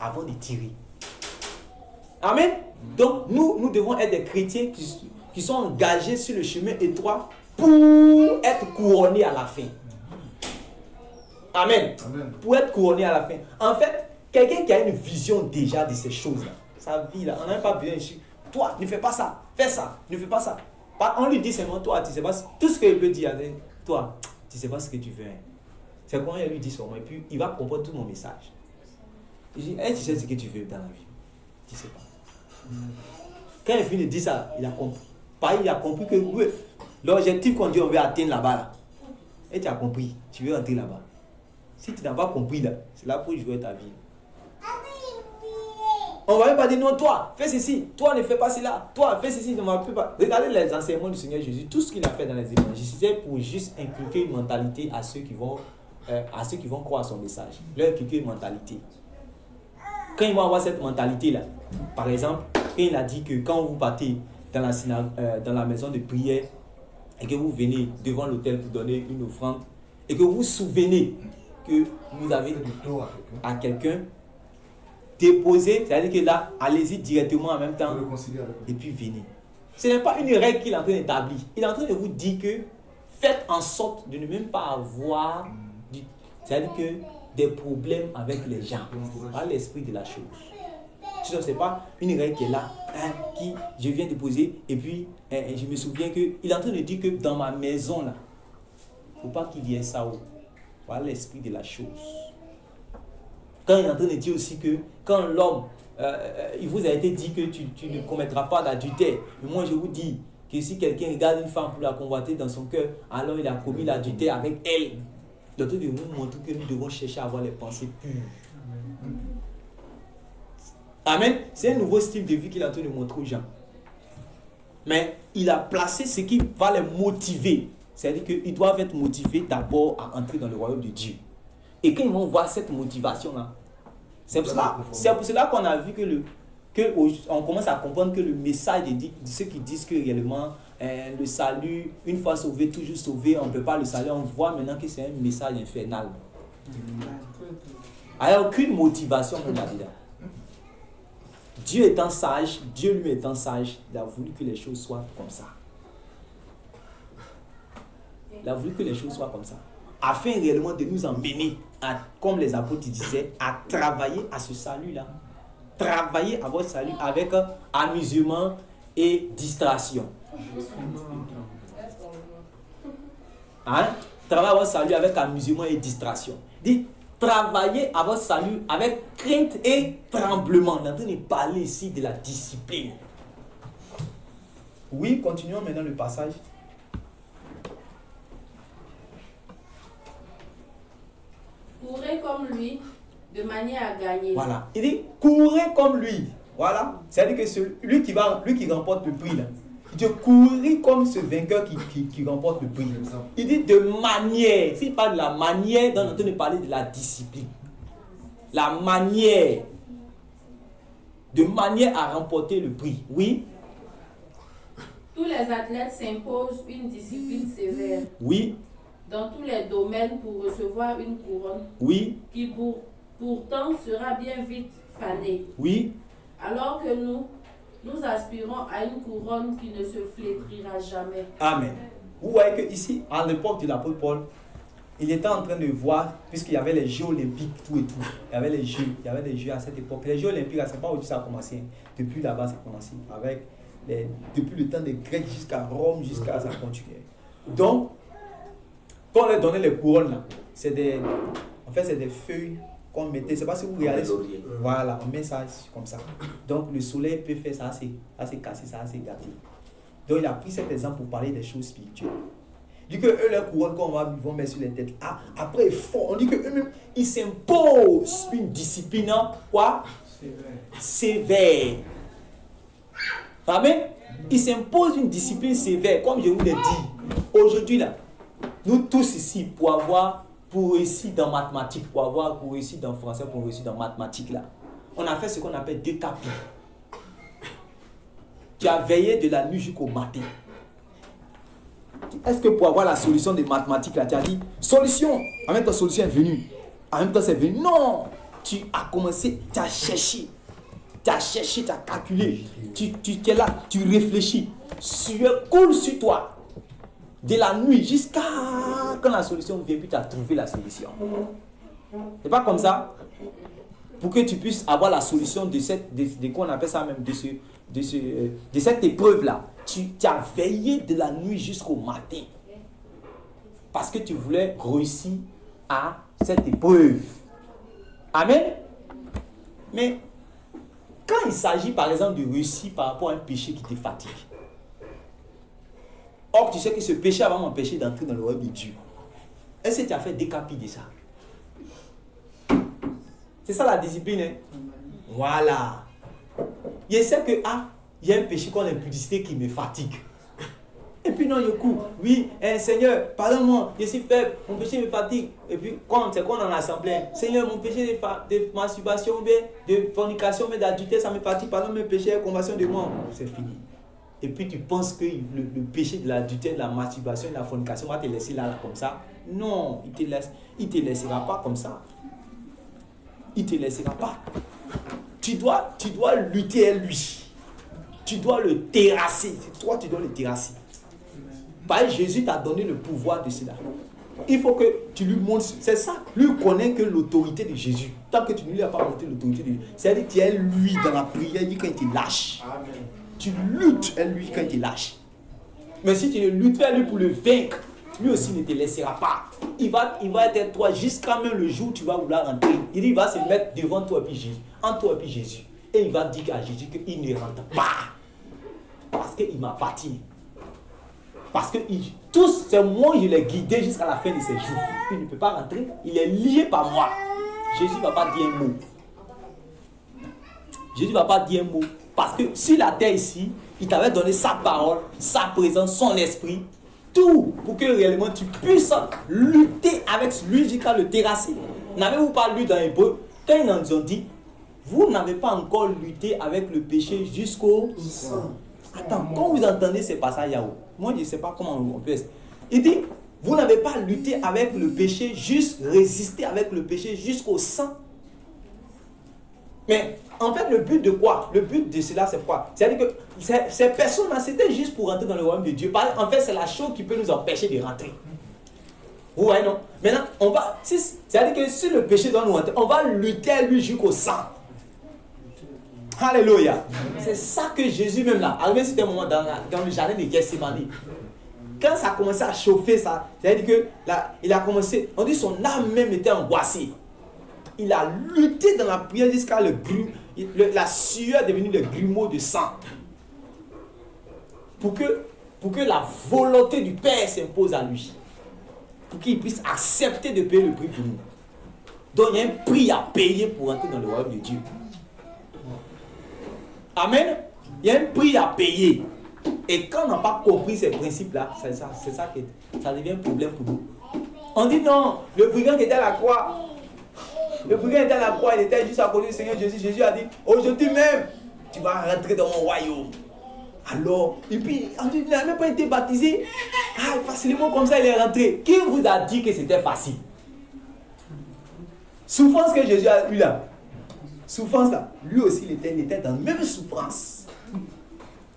avant de tirer. Amen. Donc, nous devons être des chrétiens qui sont engagés sur le chemin étroit pour être couronnés à la fin. Amen. Amen. Pour être couronnés à la fin. En fait, quelqu'un qui a une vision déjà de ces choses-là, sa vie là, on n'a pas besoin de dire, toi, ne fais pas ça, fais ça, ne fais pas ça. On lui dit seulement, toi, tu sais pas, tout ce qu'il peut dire, toi, tu sais pas ce que tu veux. C'est quand il lui dit seulement, et puis il va comprendre tout mon message. Il dit, tu sais ce que tu veux dans la vie. Tu sais pas. Quand il finit de dire ça, il a compris. Il a compris que l'objectif qu'on dit on veut atteindre là-bas, là, et tu as compris, tu veux entrer là-bas. Si tu n'as pas compris là, c'est là pour jouer ta vie. On ne va même pas dire non, toi, fais ceci, toi ne fais pas cela, toi, fais ceci, ne m'en fais pas. Regardez les enseignements du Seigneur Jésus, tout ce qu'il a fait dans les évangiles, c'est pour juste inculquer une mentalité à ceux qui vont croire à son message. Leur inculquer une mentalité. Quand ils vont avoir cette mentalité-là, par exemple, quand il a dit que quand vous partez dans la maison de prière et que vous venez devant l'autel pour donner une offrande et que vous vous souvenez que vous avez à quelqu'un, déposez, c'est-à-dire que là, allez-y directement en même temps. Et puis venez. Ce n'est pas une règle qu'il est en train d'établir. Il est en train de vous dire que faites en sorte de ne même pas avoir c'est-à-dire que des problèmes avec les gens. Voilà l'esprit de la chose. Sinon, ce n'est pas une règle qui est là, qui je viens de poser, et puis je me souviens qu'il est en train de dire que dans ma maison, là, il ne faut pas qu'il y ait ça. Voilà l'esprit de la chose. Quand il est en train de dire aussi que quand l'homme, il vous a été dit que tu ne commettras pas d'adultère, mais moi je vous dis que si quelqu'un regarde une femme pour la convoiter dans son cœur, alors il a commis l'adultère avec elle. Donc, de nous montrer que nous devons chercher à avoir les pensées pures. Amen. C'est un nouveau style de vie qu'il est en train de montrer aux gens. Mais il a placé ce qui va les motiver. C'est-à-dire qu'ils doivent être motivés d'abord à entrer dans le royaume de Dieu. Et quand ils vont voir cette motivation-là, c'est pour cela qu'on a vu on commence à comprendre que le message de ceux qui disent que réellement le salut, une fois sauvé, toujours sauvé, on ne peut pas le saluer, on voit maintenant que c'est un message infernal. Il n'y a aucune motivation même là-dedans. Dieu étant sage, Dieu lui étant sage, il a voulu que les choses soient comme ça. Il a voulu que les choses soient comme ça. Afin réellement de nous emmener, comme les apôtres disaient, à travailler à ce salut-là. Travailler à votre salut avec amusement et distraction. Travailler à votre salut avec amusement et distraction. Dites, travaillez à votre salut avec crainte et tremblement. On est en train de parler ici de la discipline. Oui, continuons maintenant le passage. Courez comme lui, de manière à gagner. Voilà. Il dit, courez comme lui. Voilà. C'est-à-dire que lui qui remporte le prix, là, il dit, courir comme ce vainqueur qui remporte le prix. Il dit, de manière. S'il parle de la manière, on est en train de parler de la discipline. La manière. De manière à remporter le prix. Oui. Tous les athlètes s'imposent une discipline sévère. Oui. Dans tous les domaines pour recevoir une couronne. Oui. Qui pourtant sera bien vite fanée. Oui. Alors que nous aspirons à une couronne qui ne se flétrira jamais. Amen. Vous voyez que ici, à l'époque de l'apôtre Paul, il était en train de voir, puisqu'il y avait les Jeux olympiques, tout et tout. Il y avait les Jeux à cette époque. Les Jeux olympiques, c'est pas où ça a commencé. Depuis là-bas, ça a commencé. Depuis le temps des Grecs jusqu'à Rome, jusqu'à ça continuait. Donc, quand on leur donnait les couronnes, là, c'est des feuilles qu'on mettait. Je ne sais pas si vous regardez. Voilà, on met ça comme ça. Donc, le soleil peut faire ça, c'est cassé, ça, c'est gâté. Donc, il a pris cet exemple pour parler des choses spirituelles. Il dit que eux, leurs couronnes, quand ils vont mettre sur les têtes, après, on dit qu'eux-mêmes, ils s'imposent une discipline, quoi? Sévère. Amen. Ils s'imposent une discipline sévère, comme je vous l'ai dit. Aujourd'hui, là, nous tous ici, pour réussir dans mathématiques, pour réussir dans français, pour réussir dans mathématiques, là, on a fait ce qu'on appelle 2 capis. Tu as veillé de la nuit jusqu'au matin. Est-ce que pour avoir la solution des mathématiques, là, tu as dit, solution, en même temps, solution est venue. En même temps, c'est venu. Non, tu as commencé, tu as cherché, tu as calculé. Tu es là, tu réfléchis. Sueur coule sur toi. De la nuit jusqu'à quand la solution vient, puis tu as trouvé la solution. C'est pas comme ça. Pour que tu puisses avoir la solution de qu'on appelle ça même, de cette épreuve-là. Tu as veillé de la nuit jusqu'au matin. Parce que tu voulais réussir à cette épreuve. Amen. Mais quand il s'agit par exemple de réussir par rapport à un péché qui te fatigue. Or, tu sais que ce péché va m'empêcher d'entrer dans le royaume de Dieu. Est-ce que tu as fait 2 capis de ça? C'est ça la discipline. Hein? Voilà. Je sais que il y a un péché comme l'impudicité qui me fatigue. Et puis non, je cours. Oui, Seigneur, pardonne-moi, je suis faible, mon péché me fatigue. Et puis, c'est quoi dans l'assemblée? Seigneur, mon péché de masturbation, de fornication, mais d'adultère, ça me fatigue. Pardonne mes péchés, compassion de moi. C'est fini. Et puis tu penses que le péché de l'adultère, de la masturbation, de la fornication va te laisser là comme ça. Non, il te laissera pas comme ça. Il te laissera pas. tu dois lutter à lui. Tu dois le terrasser. Toi, tu dois le terrasser. Parce que Jésus t'a donné le pouvoir de cela. Il faut que tu lui montres. C'est ça. Lui connaît que l'autorité de Jésus. Tant que tu ne lui as pas montré l'autorité de Jésus, c'est-à-dire que tu es lui dans la prière quand il te lâche. Amen. Tu luttes à lui quand il te lâche. Mais si tu ne luttes pas à lui pour le vaincre, lui aussi ne te laissera pas. Il va être toi jusqu'à même le jour où tu vas vouloir rentrer. Il va se mettre devant toi et puis Jésus. En toi et puis Jésus. Et il va dire à Jésus qu'il ne rentre pas. Parce qu'il m'appartient. Parce que tous, c'est moi qui l'ai guidé jusqu'à la fin de ses jours. Il ne peut pas rentrer. Il est lié par moi. Jésus ne va pas dire un mot. Jésus ne va pas dire un mot. Parce que sur la terre ici, il t'avait donné sa parole, sa présence, son esprit. Tout pour que réellement tu puisses lutter avec lui jusqu'à le terrasser. N'avez-vous pas lu dans Hébreu, quand ils nous ont dit, vous n'avez pas encore lutté avec le péché jusqu'au sang. Attends, quand vous entendez ces passages, moi je ne sais pas comment on peut. Il dit, vous n'avez pas lutté avec le péché, juste résister avec le péché jusqu'au sang. Mais en fait, le but de quoi? Le but de cela, c'est quoi? C'est-à-dire que ces personnes-là, c'était juste pour rentrer dans le royaume de Dieu. En fait, c'est la chose qui peut nous empêcher de rentrer. Vous voyez, non? Maintenant, c'est-à-dire que si le péché doit nous rentrer, on va lutter à lui jusqu'au sang. Alléluia. C'est ça que Jésus même là, arrivé c'était un moment dans le jardin de Gethsémani. Quand ça a commencé à chauffer, ça, c'est-à-dire que là, il a commencé, on dit son âme même était angoissée. Il a lutté dans la prière jusqu'à la sueur est devenue le grumeau de sang. Pour que la volonté du Père s'impose à lui. Pour qu'il puisse accepter de payer le prix pour nous. Donc il y a un prix à payer pour entrer dans le royaume de Dieu. Amen. Il y a un prix à payer. Et quand on n'a pas compris ces principes-là, c'est ça que ça devient un problème pour nous. On dit non, le brigand qui était à la croix, il était juste à côté du Seigneur Jésus. Jésus a dit, aujourd'hui même, tu vas rentrer dans mon royaume. Alors, et puis, il n'a même pas été baptisé. Facilement comme ça, il est rentré. Qui vous a dit que c'était facile? Souffrance que Jésus a eu là. Souffrance là. Lui aussi, il était dans la même souffrance.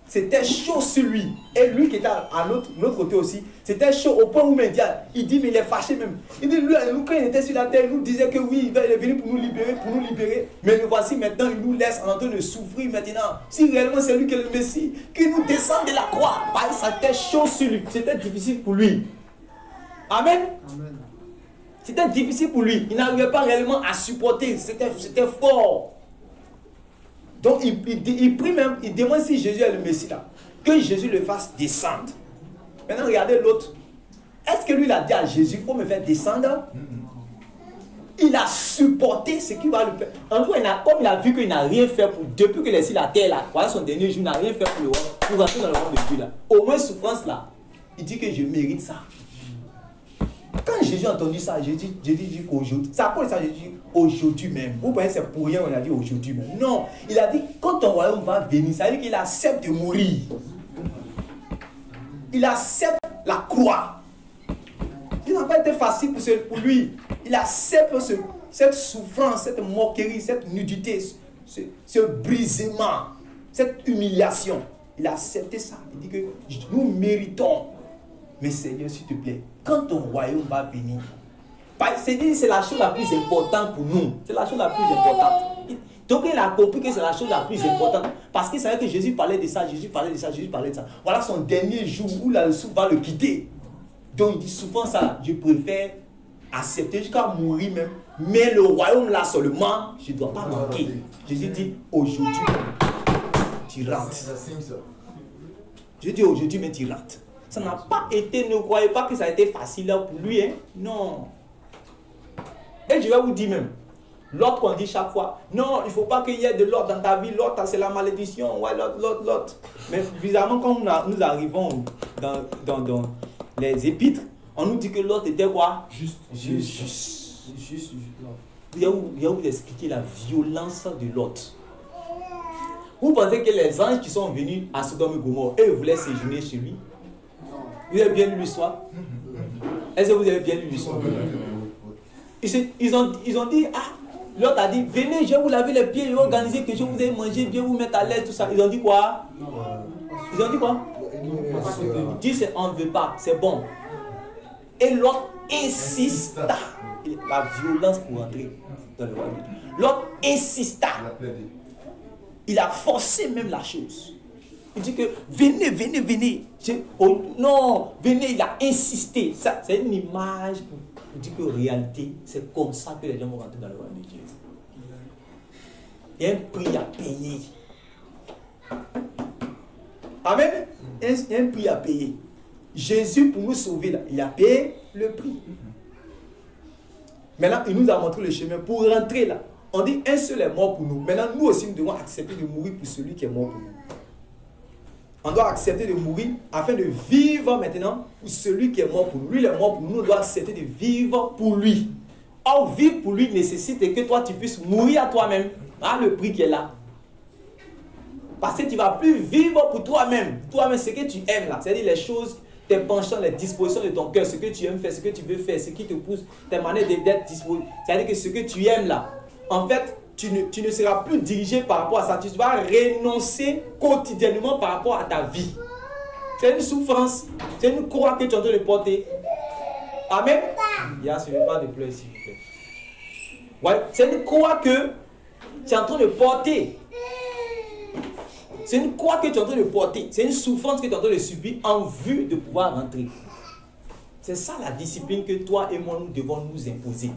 C'était chaud sur lui. Et lui qui était à l'autre côté aussi, c'était chaud au point où il dit, mais il est fâché même. Il dit, lui, quand il était sur la terre, il nous disait que oui, il est venu pour nous libérer. Mais le voici maintenant, il nous laisse en train de souffrir maintenant. Si réellement c'est lui qui est le Messie, qu'il nous descende de la croix. C'était chaud sur lui. C'était difficile pour lui. Amen. Amen. C'était difficile pour lui. Il n'arrivait pas réellement à supporter. C'était fort. Donc il prie même, il demande si Jésus est le Messie là. Que Jésus le fasse descendre. Maintenant regardez l'autre. Est-ce que lui il a dit à Jésus pour me faire descendre? Il a supporté ce qu'il va lui faire. En tout cas, comme il a vu qu'il n'a rien fait depuis qu'il est sur la terre là, voilà son dernier jour, il n'a rien fait pour rentrer dans le royaume de Dieu là. Au moins souffrance là, il dit que je mérite ça. Quand Jésus a entendu ça, Jésus dit qu'aujourd'hui, ça appelle ça Jésus aujourd'hui même. Vous pensez que c'est pour rien qu'on a dit aujourd'hui même. Non, il a dit quand ton royaume va venir, ça veut dire qu'il accepte de mourir. Il accepte la croix. Il n'a pas été facile pour lui. Il accepte cette souffrance, cette moquerie, cette nudité, ce brisement, cette humiliation. Il a accepté ça. Il dit que nous méritons. Mais Seigneur, s'il te plaît, quand ton royaume va venir, c'est la chose la plus importante pour nous. C'est la chose la plus importante. Donc il a compris que c'est la chose la plus importante. Parce qu'il savait que Jésus parlait de ça, Jésus parlait de ça, Jésus parlait de ça. Voilà son dernier jour où le souffle va le quitter. Donc il dit souvent ça, je préfère accepter jusqu'à mourir même. Mais le royaume là seulement, je ne dois pas manquer. Jésus dit, aujourd'hui, tu rentres. Je dis aujourd'hui, mais tu rentres. Ça n'a pas été, ne croyez pas que ça a été facile là pour lui, hein? Non. Et je vais vous dire même, l'autre qu'on dit chaque fois, non, il ne faut pas qu'il y ait de l'autre dans ta vie, l'autre c'est la malédiction, ouais, l'autre. Mais bizarrement, quand nous arrivons dans les épîtres, on nous dit que l'autre était quoi? Juste. Il y a où vous expliquer la violence de l'autre. Vous pensez que les anges qui sont venus à Sodome et Gomorrhe, eux voulaient séjourner chez lui? Vous avez bien lu l'histoire? Est-ce que vous avez bien lu l'histoire? Ils ont dit, L'autre a dit, venez, je vais vous laver les pieds, je vais organiser que je vous ai mangé, bien vous mettre à l'aise, tout ça. Ils ont dit quoi? Ils ont dit quoi? Ils disent, on ne veut pas, c'est bon. Et l'autre insista. La violence pour entrer dans le royaume. L'autre insista. Il a forcé même la chose. Il dit que venez, venez, venez. Oh, non, venez, il a insisté. Ça, c'est une image pour dire qu'en réalité, c'est comme ça que les gens vont rentrer dans le royaume de Dieu. Il y a un prix à payer. Amen. Il y a un prix à payer. Jésus, pour nous sauver, là, il a payé le prix. Maintenant, il nous a montré le chemin pour rentrer là. On dit un seul est mort pour nous. Maintenant, nous aussi, nous devons accepter de mourir pour celui qui est mort pour nous. On doit accepter de mourir afin de vivre maintenant pour celui qui est mort pour nous. Lui, il est mort pour nous. On doit accepter de vivre pour lui. Or, vivre pour lui nécessite que toi, tu puisses mourir à toi-même. Ah, le prix qui est là. Parce que tu ne vas plus vivre pour toi-même. Toi-même, ce que tu aimes là. C'est-à-dire les choses, tes penchants, les dispositions de ton cœur, ce que tu aimes faire, ce que tu veux faire, ce qui te pousse, tes manières d'être disposé. C'est-à-dire que ce que tu aimes là, en fait, tu ne seras plus dirigé par rapport à ça. Tu vas renoncer quotidiennement par rapport à ta vie. C'est une souffrance. C'est une croix que tu es en train de porter. Amen. Il y a ce pas de pleurs s'il vous plaît. Ouais, c'est une croix que tu es en train de porter. C'est une croix que tu es en train de porter. C'est une souffrance que tu es en train de subir en vue de pouvoir rentrer. C'est ça la discipline que toi et moi nous devons nous imposer.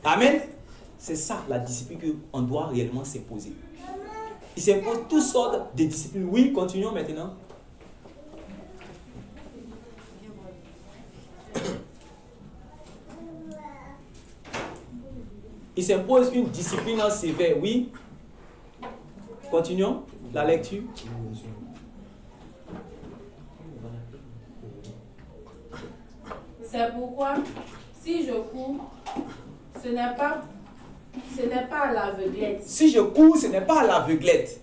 Amen. C'est ça la discipline qu'on doit réellement s'imposer. Il s'impose toutes sortes de disciplines. Oui, continuons maintenant. Il s'impose une discipline sévère. Oui. Continuons la lecture. C'est pourquoi, si je cours, ce n'est pas à l'aveuglette. Si je cours, ce n'est pas à l'aveuglette.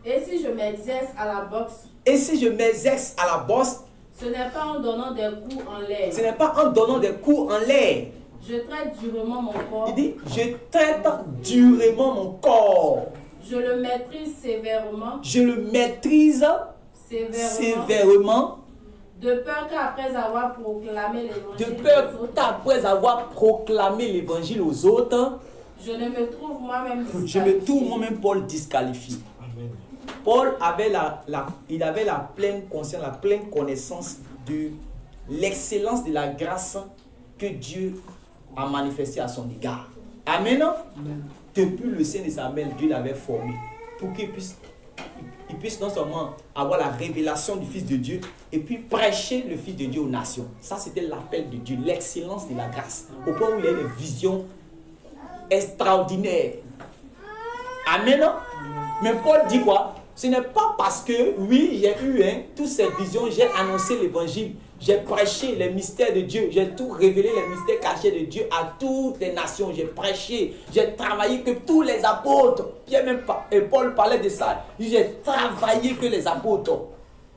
Et si je m'exerce à la boxe. Et si je m'exerce à la boxe. Ce n'est pas en donnant des coups en l'air. Ce n'est pas en donnant des coups en l'air. Je traite durement mon corps. Il dit, je traite durement mon corps. Je le maîtrise sévèrement. Je le maîtrise sévèrement. De peur qu'après avoir proclamé l'évangile aux autres, je ne me trouve moi-même disqualifié. Je me trouve moi-même Paul disqualifié. Paul avait la pleine conscience, la pleine connaissance de l'excellence de la grâce que Dieu a manifestée à son égard. Amen. Depuis le sein de sa mère, Dieu l'avait formé pour qu'il puisse non seulement avoir la révélation du Fils de Dieu et puis prêcher le Fils de Dieu aux nations. Ça, c'était l'appel de Dieu, l'excellence de la grâce. Au point où il y a une vision extraordinaire. Amen. Mais Paul dit quoi? Ce n'est pas parce que, oui, j'ai eu toutes ces visions, j'ai annoncé l'évangile, j'ai prêché les mystères de Dieu, j'ai tout révélé les mystères cachés de Dieu à toutes les nations, j'ai prêché, j'ai travaillé que tous les apôtres, Pierre même et Paul parlait de ça, j'ai travaillé que les apôtres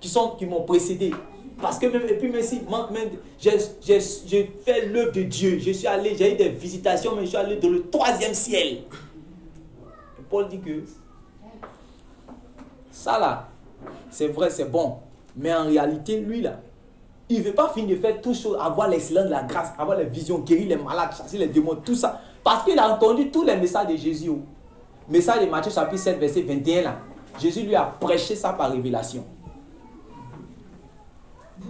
qui m'ont précédé. Parce que même, et puis même si j'ai fait l'œuvre de Dieu, je suis allé, j'ai eu des visitations, mais je suis allé dans le 3e ciel. Et Paul dit que ça là, c'est vrai, c'est bon. Mais en réalité, lui là, il ne veut pas finir de faire toutes choses, avoir l'excellence de la grâce, avoir les visions, guérir les malades, chasser les démons, tout ça. Parce qu'il a entendu tous les messages de Jésus. Message de Matthieu chapitre 7, verset 21 là. Jésus lui a prêché ça par révélation.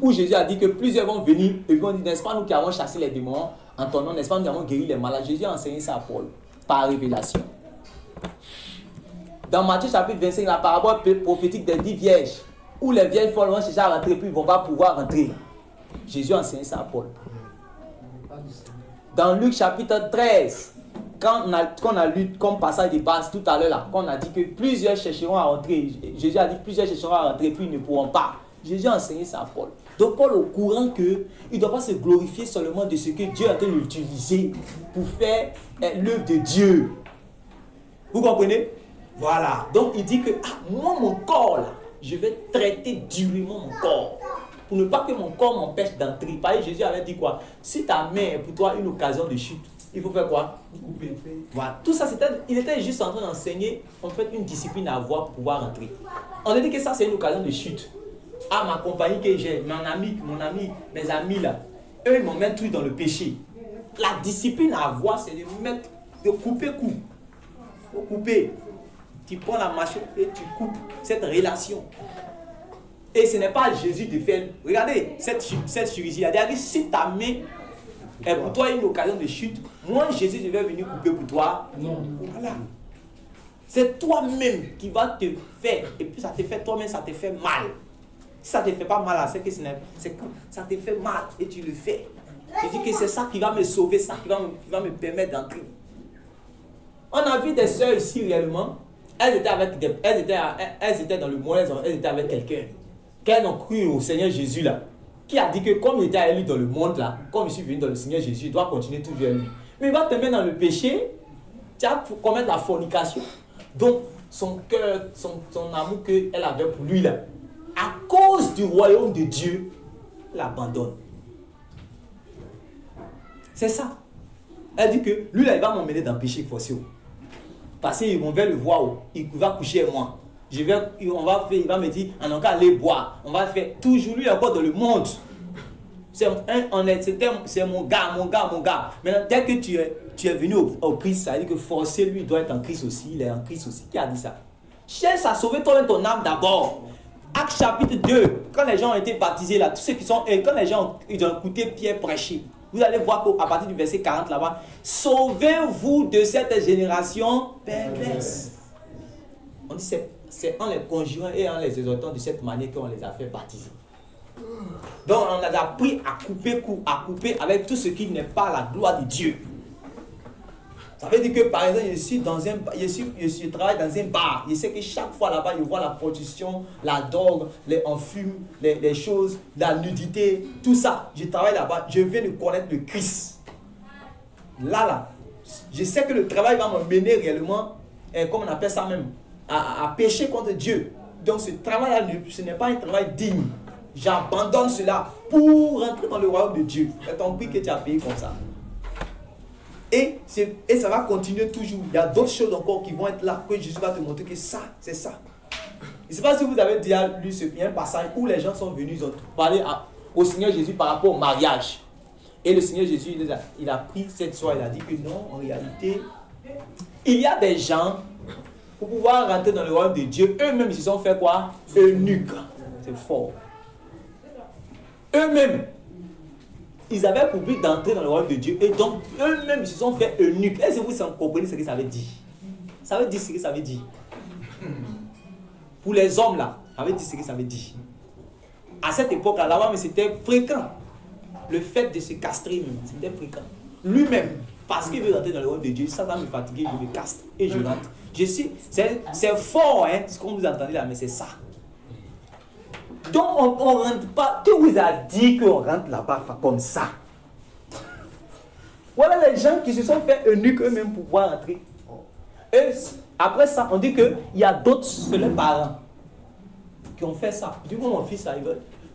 Où Jésus a dit que plusieurs vont venir et vont dire, n'est-ce pas nous qui avons chassé les démons en ton nom, n'est-ce pas nous qui avons guéri les malades. Jésus a enseigné ça à Paul par révélation. Dans Matthieu chapitre 25, la parabole prophétique des 10 vierges, où les vierges vont chercher à rentrer, puis ils ne vont pas pouvoir rentrer. Jésus a enseigné ça à Paul. Dans Luc chapitre 13, quand on a lu comme passage de base tout à l'heure, là, quand on a dit que plusieurs chercheront à rentrer, Jésus a dit que plusieurs chercheront à rentrer, puis ils ne pourront pas. Jésus a enseigné ça à Paul. Donc Paul est au courant qu'il ne doit pas se glorifier seulement de ce que Dieu est en train d'utiliser pour faire l'œuvre de Dieu. Vous comprenez? Voilà. Donc il dit que moi, mon corps, là, je vais traiter durement mon corps. Pour ne pas que mon corps m'empêche d'entrer. Par exemple, Jésus avait dit quoi? Si ta main est pour toi une occasion de chute, il faut faire quoi? Voilà. Tout ça, il était juste en train d'enseigner en fait une discipline à avoir pour pouvoir rentrer. On a dit que ça, c'est une occasion de chute. Ah, ma compagnie que j'ai, mon ami, mes amis là, eux, ils m'ont mis tout dans le péché. La discipline à avoir, c'est de couper coup. Il faut couper. Tu prends la machine et tu coupes cette relation. Et ce n'est pas Jésus de faire. Regardez, cette chirurgie. Il a dit, si ta main est pour toi une occasion de chute, moi, Jésus, je vais venir couper pour toi. Non. Voilà. C'est toi-même qui va te faire. Et puis ça te fait toi-même, ça te fait mal. Si ça ne te fait pas mal, c'est que ça te fait mal et tu le fais. Je dis que c'est ça qui va me sauver, ça qui va me permettre d'entrer. On a vu des sœurs ici réellement. Elles étaient dans le monde, elles étaient avec quelqu'un. Qu'elles ont cru au Seigneur Jésus là. Qui a dit que comme il était à lui dans le monde là, comme je suis venu dans le Seigneur Jésus, il doit continuer toujours à lui. Mais il va te mettre dans le péché, tu vas commettre la fornication. Donc son cœur, son amour qu'elle avait pour lui là, à cause du royaume de Dieu, elle abandonne. C'est ça. Elle dit que lui là, il va m'emmener dans le péché forcé. Parce qu'on va le voir, il va coucher avec moi. Il va me dire, on va aller boire. On va faire toujours lui encore dans le monde. C'est mon gars. Maintenant, dès que tu es venu au Christ, ça veut dire que forcer lui, il doit être en Christ aussi. Il est en Christ aussi. Qui a dit ça? Cherche à sauver toi-même ton âme d'abord. Acte chapitre 2, quand les gens ont été baptisés là, tous ceux qui sont, quand les gens ils ont écouté Pierre prêcher, vous allez voir qu'à partir du verset 40 là-bas, sauvez-vous de cette génération perverse. On dit c'est en les conjurant et en les exhortant de cette manière qu'on les a fait baptiser. Donc on a appris à couper avec tout ce qui n'est pas la gloire de Dieu. Ça veut dire que par exemple, je travaille dans un bar. Je sais que chaque fois là-bas, je vois la prostitution, la drogue, on fume, les choses, la nudité, tout ça. Je travaille là-bas, je viens de connaître le Christ. Là, je sais que le travail va me mener réellement, comme on appelle ça même, à pécher contre Dieu. Donc ce travail-là, ce n'est pas un travail digne. J'abandonne cela pour rentrer dans le royaume de Dieu. C'est ton prix que tu as payé comme ça. Et ça va continuer toujours. Il y a d'autres choses encore qui vont être là, que Jésus va te montrer que ça, c'est ça. Je ne sais pas si vous avez déjà lu il y a un passage où les gens sont venus, ils ont parlé au Seigneur Jésus par rapport au mariage. Et le Seigneur Jésus, il a pris cette soie, il a dit que non, en réalité, il y a des gens, pour pouvoir rentrer dans le royaume de Dieu, eux-mêmes, ils se sont fait quoi? Eunuques. C'est fort. Eux-mêmes, ils avaient pour but d'entrer dans le royaume de Dieu. Et donc, eux-mêmes, ils se sont fait eunuques. Est-ce que vous comprenez ce que ça veut dire? Ça veut dire ce que ça veut dire. Pour les hommes, là, ça veut dire ce que ça veut dire. À cette époque-là, là-bas, mais c'était fréquent. Le fait de se castrer, c'était fréquent. Lui-même, parce qu'il veut rentrer dans le royaume de Dieu, ça va me fatiguer, je me casse et je rentre. C'est fort, hein, ce qu'on vous entendez là, mais c'est ça. Donc, on ne rentre pas. Qui vous a dit qu'on rentre là-bas comme ça? Voilà les gens qui se sont fait eunuques eux-mêmes pour pouvoir rentrer. Et après ça, on dit qu'il y a d'autres, c'est les parents qui ont fait ça. Du coup, mon fils,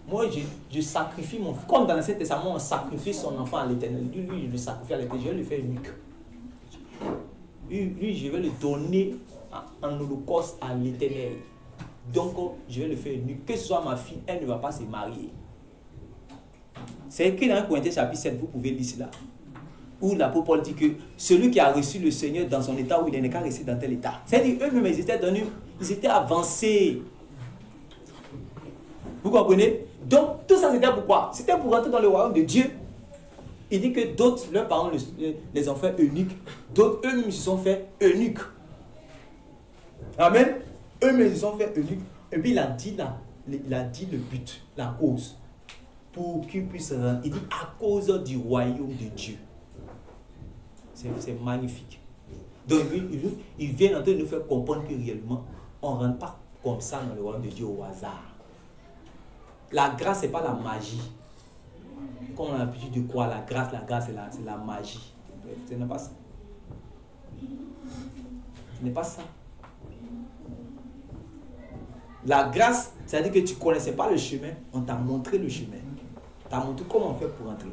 moi, je sacrifie mon fils. Comme dans l'Ancien Testament, on sacrifie son enfant à l'Éternel. Lui, je le sacrifie à l'Éternel. Je vais le faire eunuque. Lui, je vais le donner en holocauste à l'Éternel. Donc, je vais le faire eunuque. Que ce soit ma fille, elle ne va pas se marier. C'est écrit dans 1 Corinthiens chapitre 7, vous pouvez lire cela. Où l'apôtre Paul dit que celui qui a reçu le Seigneur dans son état où il n'est qu'à rester dans tel état. C'est-à-dire eux-mêmes, ils étaient avancés. Vous comprenez? Donc, tout ça, c'était pourquoi? C'était pour rentrer dans le royaume de Dieu. Il dit que d'autres, leurs parents les ont fait eunuques. D'autres, eux-mêmes, se sont fait eunuques. Amen. Eux-mêmes, ils se sont fait eunuques. Et puis, il a dit le but, la cause. Pour qu'ils puissent rentrer. Il dit à cause du royaume de Dieu. C'est magnifique. Donc, il vient en train de nous faire comprendre que réellement, on ne rentre pas comme ça dans le royaume de Dieu au hasard. La grâce, ce n'est pas la magie. Comme on a l'habitude de croire, la grâce, c'est la magie. Ce n'est pas ça. Ce n'est pas ça. La grâce, c'est-à-dire que tu ne connaissais pas le chemin, on t'a montré le chemin. On t'a montré comment on fait pour entrer.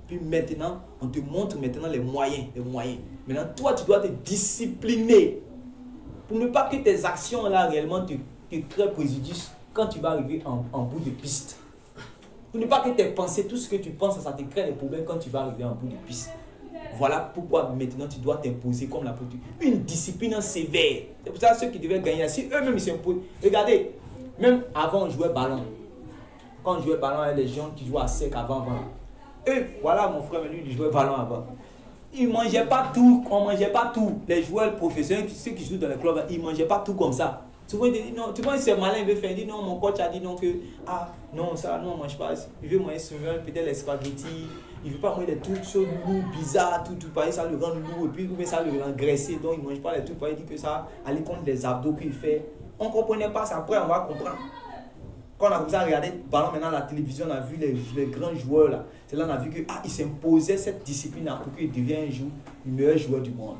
Puis maintenant, on te montre maintenant les moyens. Maintenant, toi, tu dois te discipliner pour ne pas que tes actions là réellement te créent préjudice quand tu vas arriver en bout de piste. Pour ne pas que tes pensées, tout ce que tu penses, ça te crée des problèmes quand tu vas arriver en bout de piste. Voilà pourquoi maintenant tu dois t'imposer comme l'apôtre. Une discipline sévère. C'est pour ça ceux qui devaient gagner, si eux-mêmes ils s'imposent. Regardez, même avant on jouait ballon. Quand on jouait ballon, il y a les gens qui jouaient à sec avant. Eux, voilà mon frère, lui, il jouait ballon avant. Ils ne mangeaient pas tout, on ne mangeait pas tout. Les joueurs professionnels, ceux qui jouent dans les clubs, ils ne mangeaient pas tout comme ça. Souvent, ils disent non, tu vois, c'est malin, il veut faire, il dit non, mon coach a dit non, que non, ça, non, on ne mange pas. Il veut manger souvent, peut-être les spaghettis, il ne veut pas manger des trucs chauds, lourds, bizarres, tout, pareil, ça le rend lourd, et puis ça le rend graissé, donc il ne mange pas les trucs, pareil, il dit que ça allait contre les abdos qu'il fait. On ne comprenait pas ça, après on va comprendre. Quand on a commencé à regarder ballon maintenant à la télévision, on a vu les grands joueurs là. C'est là qu'on a vu qu'ils s'imposaient cette discipline là pour qu'ils deviennent un jour le meilleur joueur du monde.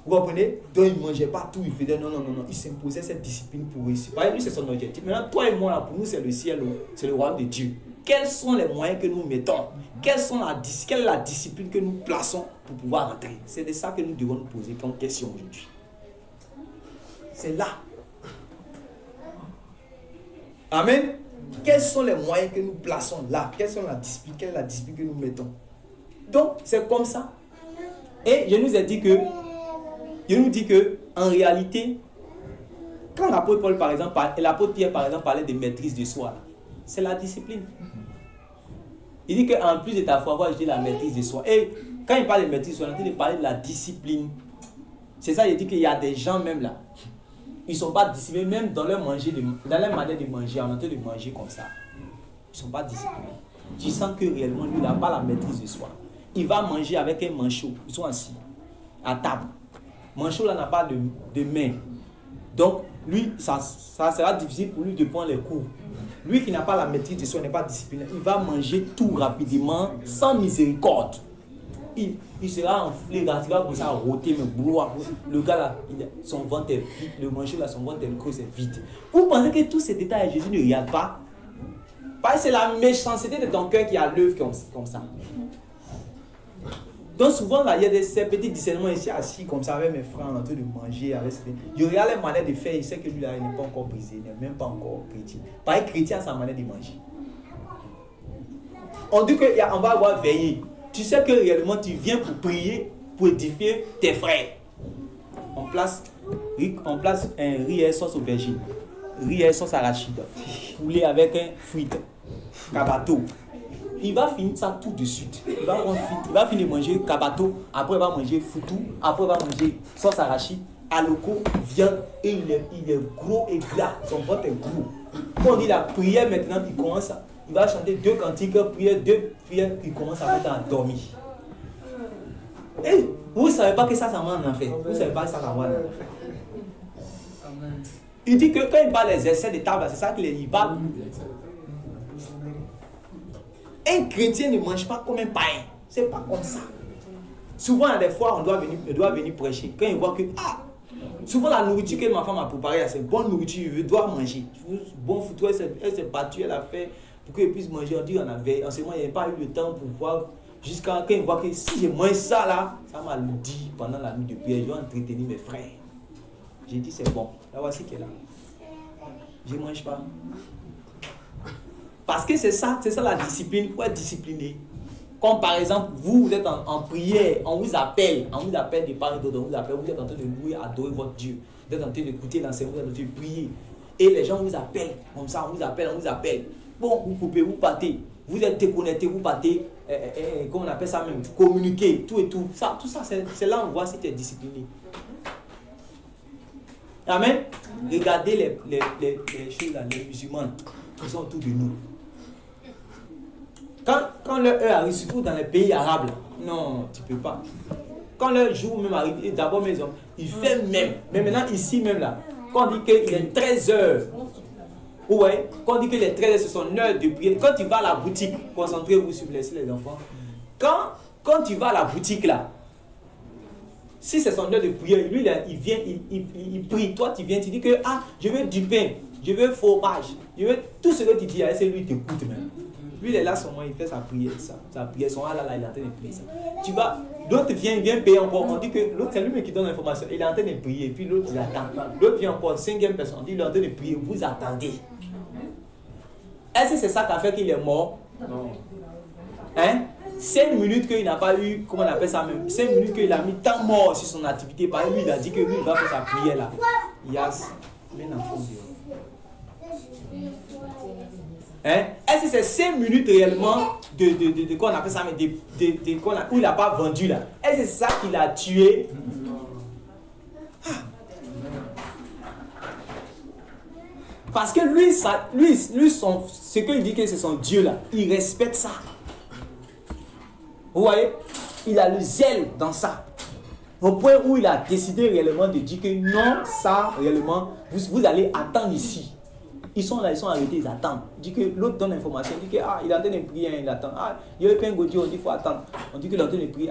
Vous comprenez? Donc il ne mangeait pas tout, il faisait non. Il s'imposait cette discipline pour réussir. Par exemple, lui, c'est son objectif. Maintenant, toi et moi, là, pour nous, c'est le ciel, c'est le royaume de Dieu. Quels sont les moyens que nous mettons? Quelle est la discipline que nous plaçons pour pouvoir rentrer? C'est de ça que nous devons nous poser comme question aujourd'hui. C'est là. Amen. Quels sont les moyens que nous plaçons là? Quelle est la discipline que nous mettons? Donc, c'est comme ça. Et je nous dis que en réalité, quand l'apôtre Paul, par exemple, l'apôtre Pierre, par exemple, parlait de maîtrise de soi, c'est la discipline. Il dit qu'en plus de ta foi, je dis la maîtrise de soi. Et quand il parle de maîtrise de soi, il est en train de parler de la discipline. C'est ça, il dit qu'il y a des gens même là. Ils ne sont pas disciplinés, même dans leur manière de manger, en train de manger comme ça. Ils ne sont pas disciplinés. Tu sens que réellement, lui, il n'a pas la maîtrise de soi. Il va manger avec un manchot. Ils sont assis à table. Manchot là n'a pas de main. Donc, lui, ça sera difficile pour lui de prendre les coups. Lui qui n'a pas la maîtrise de soi, n'est pas discipliné, il va manger tout rapidement, sans miséricorde. Il sera enflé, il va commencer à rôter, mais boulot. Le gars là, son ventre est vide, le manchot là, son ventre est creux, c'est vide. Vous pensez que tous ces détails, Jésus ne regarde pas? Parce que c'est la méchanceté de ton cœur qui a l'œuvre comme ça. Donc souvent là, il y a ces petits discernements ici assis comme ça avec mes frères en train de manger. Je regarde les manières de faire, il sait que lui là, il n'est pas encore brisé, il n'est même pas encore chrétien. Pareil, chrétien a sa manière de manger. On dit qu'on va avoir veillé. Tu sais que réellement tu viens pour prier, pour édifier tes frères. On place un riz et sauce aubergine, riz et sauce arachide, poulet avec un frite, cabato. Il va finir ça tout de suite. Il va finir de manger cabato, après il va manger foutou, après il va manger sauce arachide, aloko, viande, et il est gros et gras. Son ventre est gros. Quand on dit la prière maintenant, il va chanter 2 cantiques, prière, 2 prières, il commence à mettre à dormir. Et vous ne savez pas que ça m'a en fait. Vous ne savez pas que ça m'a en fait. Il dit que quand il parle des essais de table, c'est ça qu'il parle. Un chrétien ne mange pas comme un païen. C'est pas comme ça. Souvent, des fois, on doit venir prêcher. Quand il voit que, souvent la nourriture que ma femme a préparée, c'est bonne nourriture, il doit manger. Bon foutu, elle s'est battue, elle a fait pour qu'il puisse manger. On dit, on avait, en ce moment, il n'y avait pas eu le temps pour voir. Jusqu'à quand il voit que si je mange ça là, ça m'a dit pendant la nuit de prière, je vais entretenir mes frères. J'ai dit, c'est bon. Là, voici qu'elle est là. Je ne mange pas. Parce que c'est ça la discipline, il faut être discipliné. Comme par exemple, vous êtes en prière, on vous appelle de part et d'autre, vous êtes en train de louer, adorer votre Dieu. Vous êtes en train d'écouter l'enseignement, vous êtes en train de prier. Et les gens vous appellent, comme ça, on vous appelle. Bon, vous coupez, vous partez. Vous êtes déconnecté, vous partez, comment on appelle ça même, communiquer, tout et tout. Tout ça, c'est là où on voit si tu es discipliné. Amen. Regardez les choses là, les musulmans qui sont autour de nous. Quand leur heure arrive, surtout dans les pays arabes, non, tu ne peux pas. Quand leur jour même arrive, d'abord mes hommes, ils fait même. Mais maintenant, ici même là, quand on dit qu'il est 13 heures, ouais, quand on dit que les 13 heures, ce sont l'heure de prière. Quand tu vas à la boutique, concentrez-vous sur les enfants. Quand tu vas à la boutique là, si c'est son heure de prière, lui là, il vient, il prie. Toi, tu viens, tu dis que je veux du pain, je veux fromage, je veux tout ce que tu dis, c'est lui qui t'écoute même. Lui, il est là seulement, il fait sa prière, sa prière, son là, il est en train de prier ça. Tu vas, l'autre vient payer encore. On dit que l'autre, c'est lui qui donne l'information. Il est en train de prier, puis l'autre, il attend. L'autre vient encore, 5e personne, on dit, il est en train de prier, vous attendez. Est-ce que c'est ça qui a fait qu'il est mort? Non. Hein? 5 minutes qu'il n'a pas eu, comment on appelle ça même? 5 minutes qu'il a mis tant mort sur son activité. Par exemple, lui, il a dit que lui, il va faire sa prière là. Yes. Mais non, faut dire. Hein? Est-ce que c'est 5 minutes réellement de quoi on appelle ça, mais où il n'a pas vendu là? Est-ce que c'est ça qui l'a tué? Parce que lui, ce qu'il dit que c'est son Dieu là, il respecte ça. Vous voyez? Il a le zèle dans ça. Au point où il a décidé réellement de dire que non, ça réellement, vous allez attendre ici. Ils sont là, ils sont arrêtés, ils attendent. Il dit que l'autre donne l'information, il dit que il est en train de prier, il attend. Il y a un Godier, on dit qu'il faut attendre. On dit qu'il est en train de prier.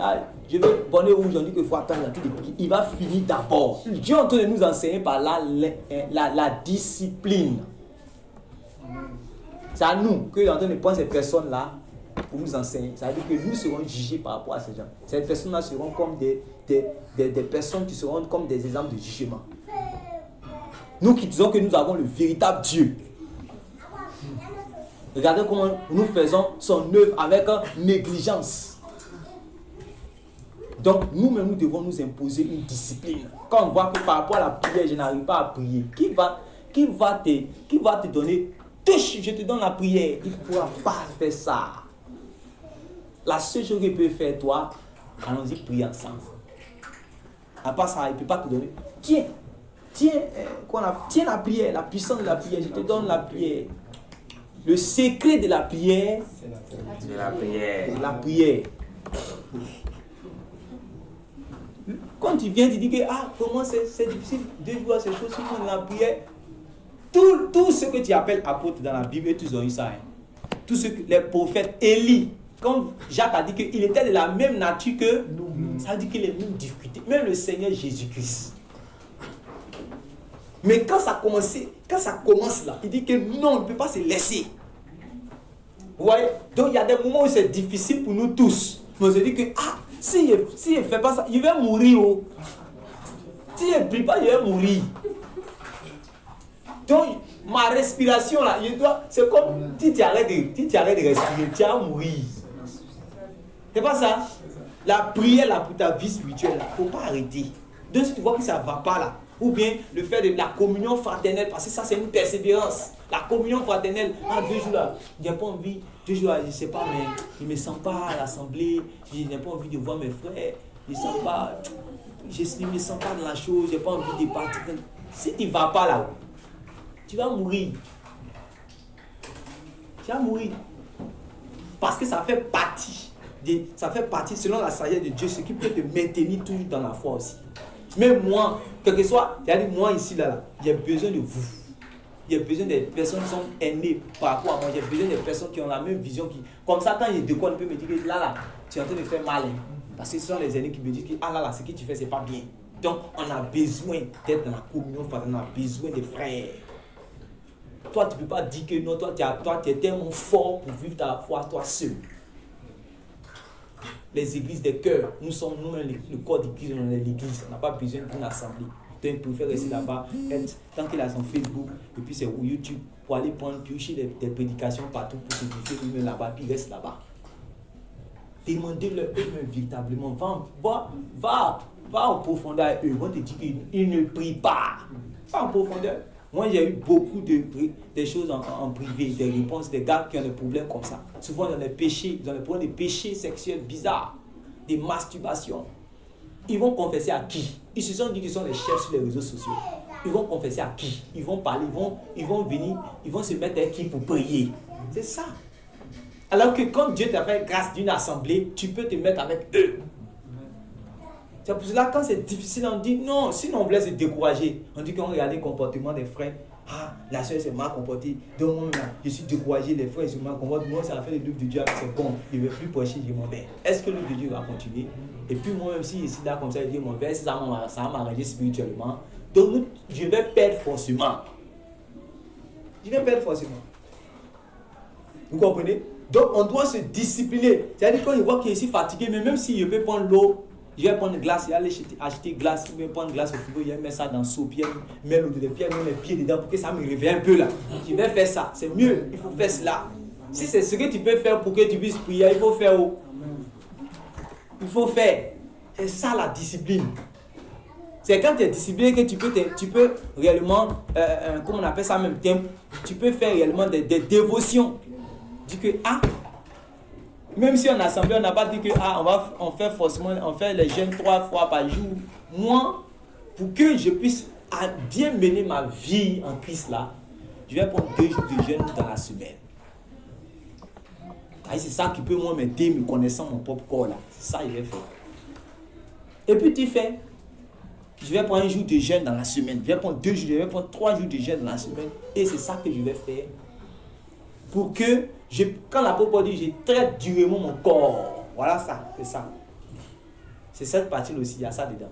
Je veux bonnet rouge, on dit qu'il faut attendre, il est en train de prier. Il va finir d'abord. Dieu est en train de nous enseigner par là la discipline. C'est à nous qu'il est en train de prendre ces personnes-là pour nous enseigner. Ça veut dire que nous serons jugés par rapport à ces gens. Ces personnes-là seront comme des personnes qui seront comme des exemples de jugement. Nous qui disons que nous avons le véritable Dieu. Regardez comment nous faisons son œuvre avec négligence. Donc nous-mêmes, nous devons nous imposer une discipline. Quand on voit que par rapport à la prière, je n'arrive pas à prier, qui va te donner, touche, je te donne la prière. Il ne pourra pas faire ça. La seule chose qu'il peut faire, toi, allons-y prier ensemble. À part ça, il ne peut pas te donner. Tiens la prière, la puissance de la prière, je te donne la prière. Le secret de la prière, c'est la prière. La prière. Quand tu viens, tu dis que comment c'est difficile de voir ces choses dans la prière. Tout ce que tu appelles apôtre dans la Bible, tous ont eu ça. Hein. Tout ce que les prophètes, Élie, quand Jacques a dit qu'il était de la même nature que nous, ça veut dire qu'il est même difficulté. Même le Seigneur Jésus-Christ. Mais quand ça commence là, il dit que non, on ne peut pas se laisser. Vous voyez? Donc il y a des moments où c'est difficile pour nous tous. Mais on se dit que si je ne fais pas ça, il va mourir. Oh. Si je ne prie pas, il va mourir. Donc ma respiration là, c'est comme si tu arrêtes de respirer, tu vas mourir. C'est pas ça? La prière là pour ta vie spirituelle, il ne faut pas arrêter. Donc si tu vois que ça ne va pas là, ou bien le fait de la communion fraternelle, parce que ça c'est une persévérance. La communion fraternelle, 2 jours là, j'ai pas envie, 2 jours là, je ne sais pas, mais je ne me sens pas à l'assemblée, je n'ai pas envie de voir mes frères, je ne me sens pas dans la chose, je n'ai pas envie de partir. Si tu ne vas pas là, tu vas mourir. Tu vas mourir. Parce que ça fait partie, selon la sagesse de Dieu, ce qui peut te maintenir toujours dans la foi aussi. Mais moi, quel que soit, moi ici, là, j'ai besoin de vous. J'ai besoin des personnes qui sont aînées par rapport à moi. J'ai besoin des personnes qui ont la même vision. Comme ça, quand il y a de quoi, on peut me dire que là, tu es en train de faire mal. Hein. Parce que ce sont les aînés qui me disent que là, ce que tu fais, c'est pas bien. Donc, on a besoin d'être dans la communion, on a besoin des frères. Toi, tu ne peux pas dire que non, toi, tu es tellement fort pour vivre ta foi, toi seul. Les églises des cœurs, nous sommes nous-mêmes le corps d'église, on est l'église, on n'a pas besoin d'une assemblée. Donc il préfère rester là-bas, tant qu'il a son Facebook, et puis c'est au YouTube, pour aller prendre, piocher des prédications partout pour s'édifier lui-même là-bas, puis il reste là-bas. Demandez-leur eux-mêmes véritablement, va en profondeur à eux, ils vont te dire qu'ils ne prient pas. Va en profondeur. Moi, j'ai eu beaucoup de choses en privé, des réponses, des gars qui ont des problèmes comme ça. Souvent, dans les péchés, ils ont des problèmes de péchés sexuels bizarres, des masturbations. Ils vont confesser à qui? Ils se sont dit qu'ils sont les chefs sur les réseaux sociaux. Ils vont confesser à qui? Ils vont parler, ils vont venir, ils vont se mettre avec qui pour prier. C'est ça. Alors que quand Dieu t'a fait grâce d'une assemblée, tu peux te mettre avec eux. C'est pour cela quand c'est difficile, on dit non, sinon on voulait se décourager. On dit qu'on regarde le comportement des frères. La soeur s'est mal comportée. Donc moi, je suis découragé, les frères se mal comportent. Moi, ça a fait le livre de Dieu, c'est bon. Je ne vais plus prêcher, je m'en vais. Est-ce que le livre de Dieu va continuer? Et puis moi-même, si je suis là comme ça, je dis mon verset, ça va m'arranger spirituellement. Donc je vais perdre forcément. Je vais perdre forcément. Vous comprenez? Donc on doit se discipliner. C'est-à-dire quand il voit que je suis fatigué, mais même si je peux prendre l'eau, je vais prendre glace, il va aller acheter glace, je vais prendre glace au frigo, il va mettre ça dans le seau, puis il met l'eau de pied, il met les pieds dedans pour que ça me réveille un peu là. Je vais faire ça, c'est mieux, il faut faire cela. Si c'est ce que tu peux faire pour que tu puisses prier, il faut faire. Il faut faire. C'est ça la discipline. C'est quand tu es discipliné que tu peux réellement, comment on appelle ça en même temps, tu peux faire réellement des dévotions. Dis que, même si en assemblée, on n'a pas dit que, on fait forcément, on fait les jeûnes 3 fois par jour. Moi, pour que je puisse bien mener ma vie en Christ là, je vais prendre 2 jours de jeûne dans la semaine. C'est ça qui peut moi m'aider, me connaissant mon propre corps là. C'est ça que je vais faire. Et puis tu fais, je vais prendre un jour de jeûne dans la semaine, je vais prendre 2 jours, je vais prendre 3 jours de jeûne dans la semaine. Et c'est ça que je vais faire. Pour que, quand l'apôtre dit, je traite durement mon corps. Voilà ça, c'est ça. C'est cette partie-là aussi, il y a ça dedans.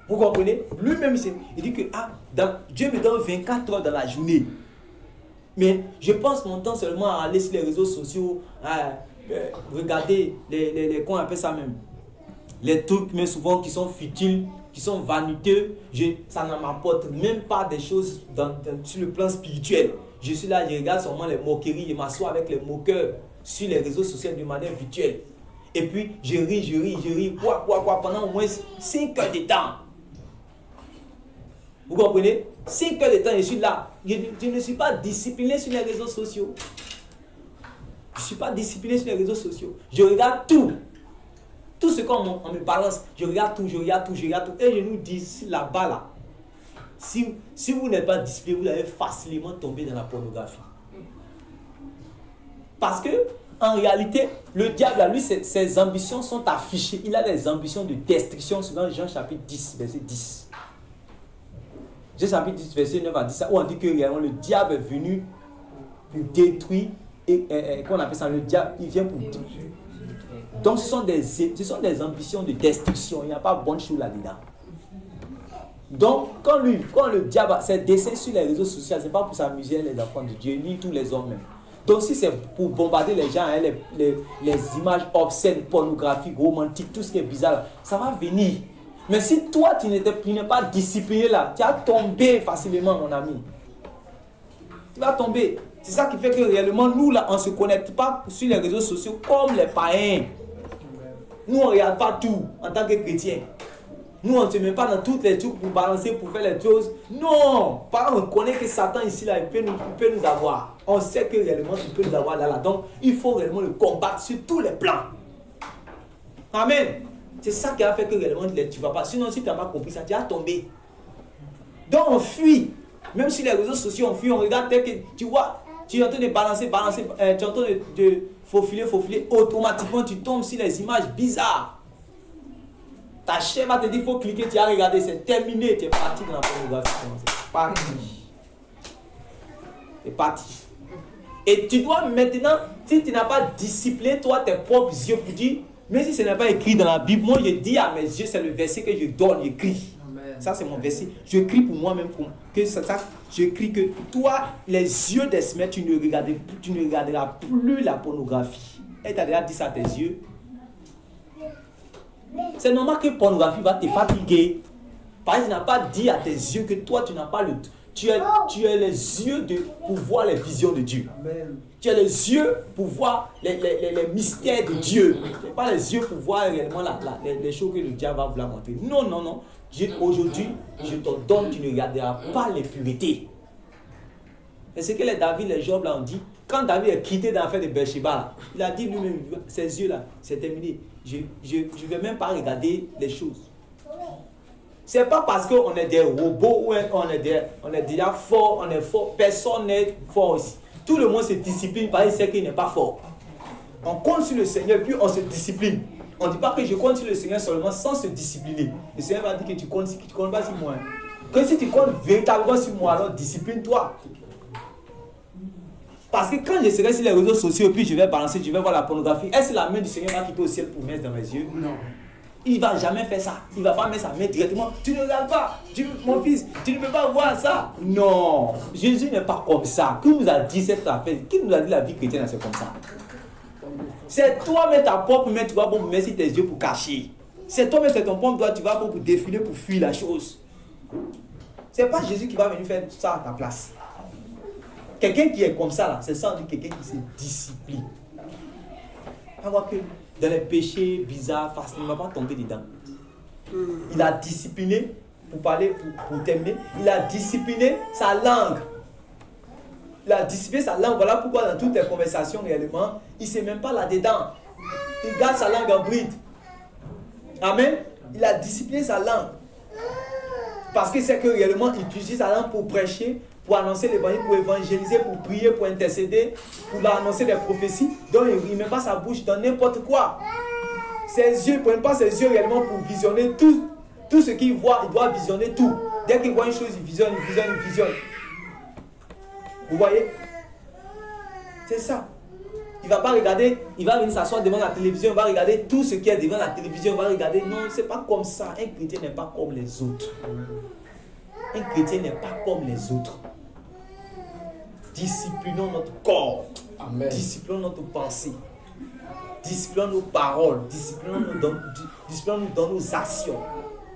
Vous comprenez? Lui-même, il dit que Dieu me donne 24 heures dans la journée. Mais je passe mon temps seulement à aller sur les réseaux sociaux, à regarder comment on appelle ça même. Les trucs, mais souvent qui sont futiles, qui sont vaniteux. Ça ne m'apporte même pas des choses sur le plan spirituel. Je suis là, je regarde seulement les moqueries, je m'assois avec les moqueurs sur les réseaux sociaux de manière virtuelle. Et puis, je ris, pendant au moins 5 heures de temps. Vous comprenez? 5 heures de temps, je suis là. Je ne suis pas discipliné sur les réseaux sociaux. Je ne suis pas discipliné sur les réseaux sociaux. Je regarde tout. Tout ce qu'on me balance, je regarde tout. Et je nous dis, là-bas, là, si vous n'êtes pas discipliné, vous allez facilement tomber dans la pornographie. Parce que, en réalité, le diable, lui, ses ambitions sont affichées. Il a des ambitions de destruction, selon Jean chapitre 10, verset 10. Jean chapitre 10, verset 9 à 10, où on dit que le diable est venu pour détruire, et qu'on appelle ça, le diable, il vient pour détruire. Donc, ce sont des ambitions de destruction. Il n'y a pas bonne chose là-dedans. Donc, quand le diable s'est dessin sur les réseaux sociaux, ce n'est pas pour s'amuser les enfants de Dieu, ni tous les hommes même. Donc, si c'est pour bombarder les gens, les images obscènes, pornographiques, romantiques, tout ce qui est bizarre, ça va venir. Mais si toi, tu n'es pas discipliné là, tu vas tomber facilement, mon ami. Tu vas tomber. C'est ça qui fait que réellement, nous, là, on ne se connecte pas sur les réseaux sociaux comme les païens. Nous, on ne regarde pas tout en tant que chrétiens. Nous, on ne se met pas dans toutes les trucs pour balancer, pour faire les choses. Non! Parce qu'on connaît que Satan ici, là, il peut nous avoir. On sait que réellement, il peut nous avoir là. Donc, il faut réellement le combattre sur tous les plans. Amen. C'est ça qui a fait que réellement, tu ne vas pas. Sinon, si tu n'as pas compris ça, tu vas tomber. Donc, on fuit. Même sur les réseaux sociaux, on fuit, on regarde tel que, tu vois, tu es en train de balancer, tu es en train de faufiler, automatiquement, tu tombes sur les images bizarres. Ta chaîne va te dire, il faut cliquer, tu as regardé, c'est terminé, tu es parti dans la pornographie. C'est parti. C'est parti. Et tu dois maintenant, si tu n'as pas discipliné, toi, tes propres yeux pour dire, même si ce n'est pas écrit dans la Bible, moi je dis à mes yeux, c'est le verset que je donne, je crie. Ça, c'est mon verset. Je crie pour moi-même, je crie que toi, les yeux d'Esmer, tu ne regarderas plus la pornographie. Et tu as déjà dit ça à tes yeux. C'est normal que la pornographie va te fatiguer. Parce que tu n'as pas dit à tes yeux que toi, tu n'as pas le... Tu as les yeux pour voir les visions de Dieu. Amen. Tu as les yeux pour voir les mystères de Dieu. Tu n'as pas les yeux pour voir réellement les choses que le diable va vouloir montrer. Non, non, non. Aujourd'hui, je te donne, tu ne regarderas pas l'impureté. Et ce que les David, les Job là ont dit, quand David est quitté dans l'affaire de Beersheba, il a dit lui-même, ses yeux là, c'est terminé. Je ne vais même pas regarder les choses. Ce n'est pas parce qu'on est des robots ou on est déjà fort, on est fort. Personne n'est fort aussi. Tout le monde se discipline parce qu'il sait qu'il n'est pas fort. On compte sur le Seigneur puis on se discipline. On ne dit pas que je compte sur le Seigneur seulement sans se discipliner. Le Seigneur va dire que tu comptes pas sur moi. Que si tu comptes véritablement sur moi, alors discipline-toi. Parce que quand je serai sur les réseaux sociaux puis je vais balancer, je vais voir la pornographie, est-ce que la main du Seigneur va quitter au ciel pour mettre dans mes yeux? Non. Il ne va jamais faire ça. Il ne va pas mettre sa main directement. Tu ne regardes pas. Mon fils, tu ne peux pas voir ça. Non. Jésus n'est pas comme ça. Qui nous a dit cette affaire? Qui nous a dit la vie chrétienne, c'est comme ça? C'est toi, mettre ta propre main, tu vas pour mettre tes yeux pour cacher. C'est toi, mettre ton propre doigt, tu vas pour défiler, pour fuir la chose. Ce n'est pas Jésus qui va venir faire ça à ta place. Quelqu'un qui est comme ça, là, c'est ça, on dit quelqu'un qui se discipline. On voit que dans les péchés bizarres, il ne va pas tomber dedans. Il a discipliné pour parler, pour t'aimer. Il a discipliné sa langue. Il a discipliné sa langue. Voilà pourquoi dans toutes les conversations, réellement, il ne sait même pas là-dedans. Il garde sa langue en bride. Amen. Il a discipliné sa langue. Parce qu'il sait que réellement, il utilise sa langue pour prêcher, pour annoncer l'évangile, pour évangéliser, pour prier, pour intercéder, pour annoncer des prophéties. Donc il ne met pas sa bouche dans n'importe quoi. Ses yeux, il ne prend pas ses yeux réellement pour visionner tout ce qu'il voit. Il doit visionner tout. Dès qu'il voit une chose, il visionne, il visionne, il visionne. Vous voyez? C'est ça. Il ne va pas regarder, il va venir s'asseoir devant la télévision, il va regarder tout ce qui est devant la télévision, il va regarder. Non, ce n'est pas comme ça. Un chrétien n'est pas comme les autres. Un chrétien n'est pas comme les autres. Disciplinons notre corps. Amen. Disciplinons notre pensée. Disciplinons nos paroles. Disciplinons-nous dans nos actions.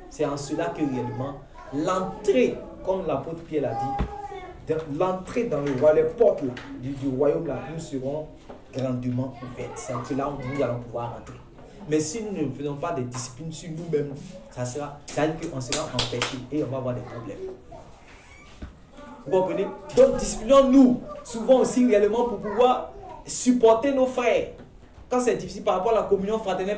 C'est en cela que réellement l'entrée, comme l'apôtre Pierre l'a dit, l'entrée dans le royaume, les portes là, du royaume là, nous serons grandement ouvertes. C'est en cela où nous allons pouvoir entrer. Mais si nous ne faisons pas de discipline sur nous-mêmes, ça veut dire qu'on sera empêché et on va avoir des problèmes. Vous comprenez? Donc disciplinons-nous souvent aussi réellement pour pouvoir supporter nos frères. Quand c'est difficile par rapport à la communion fraternelle,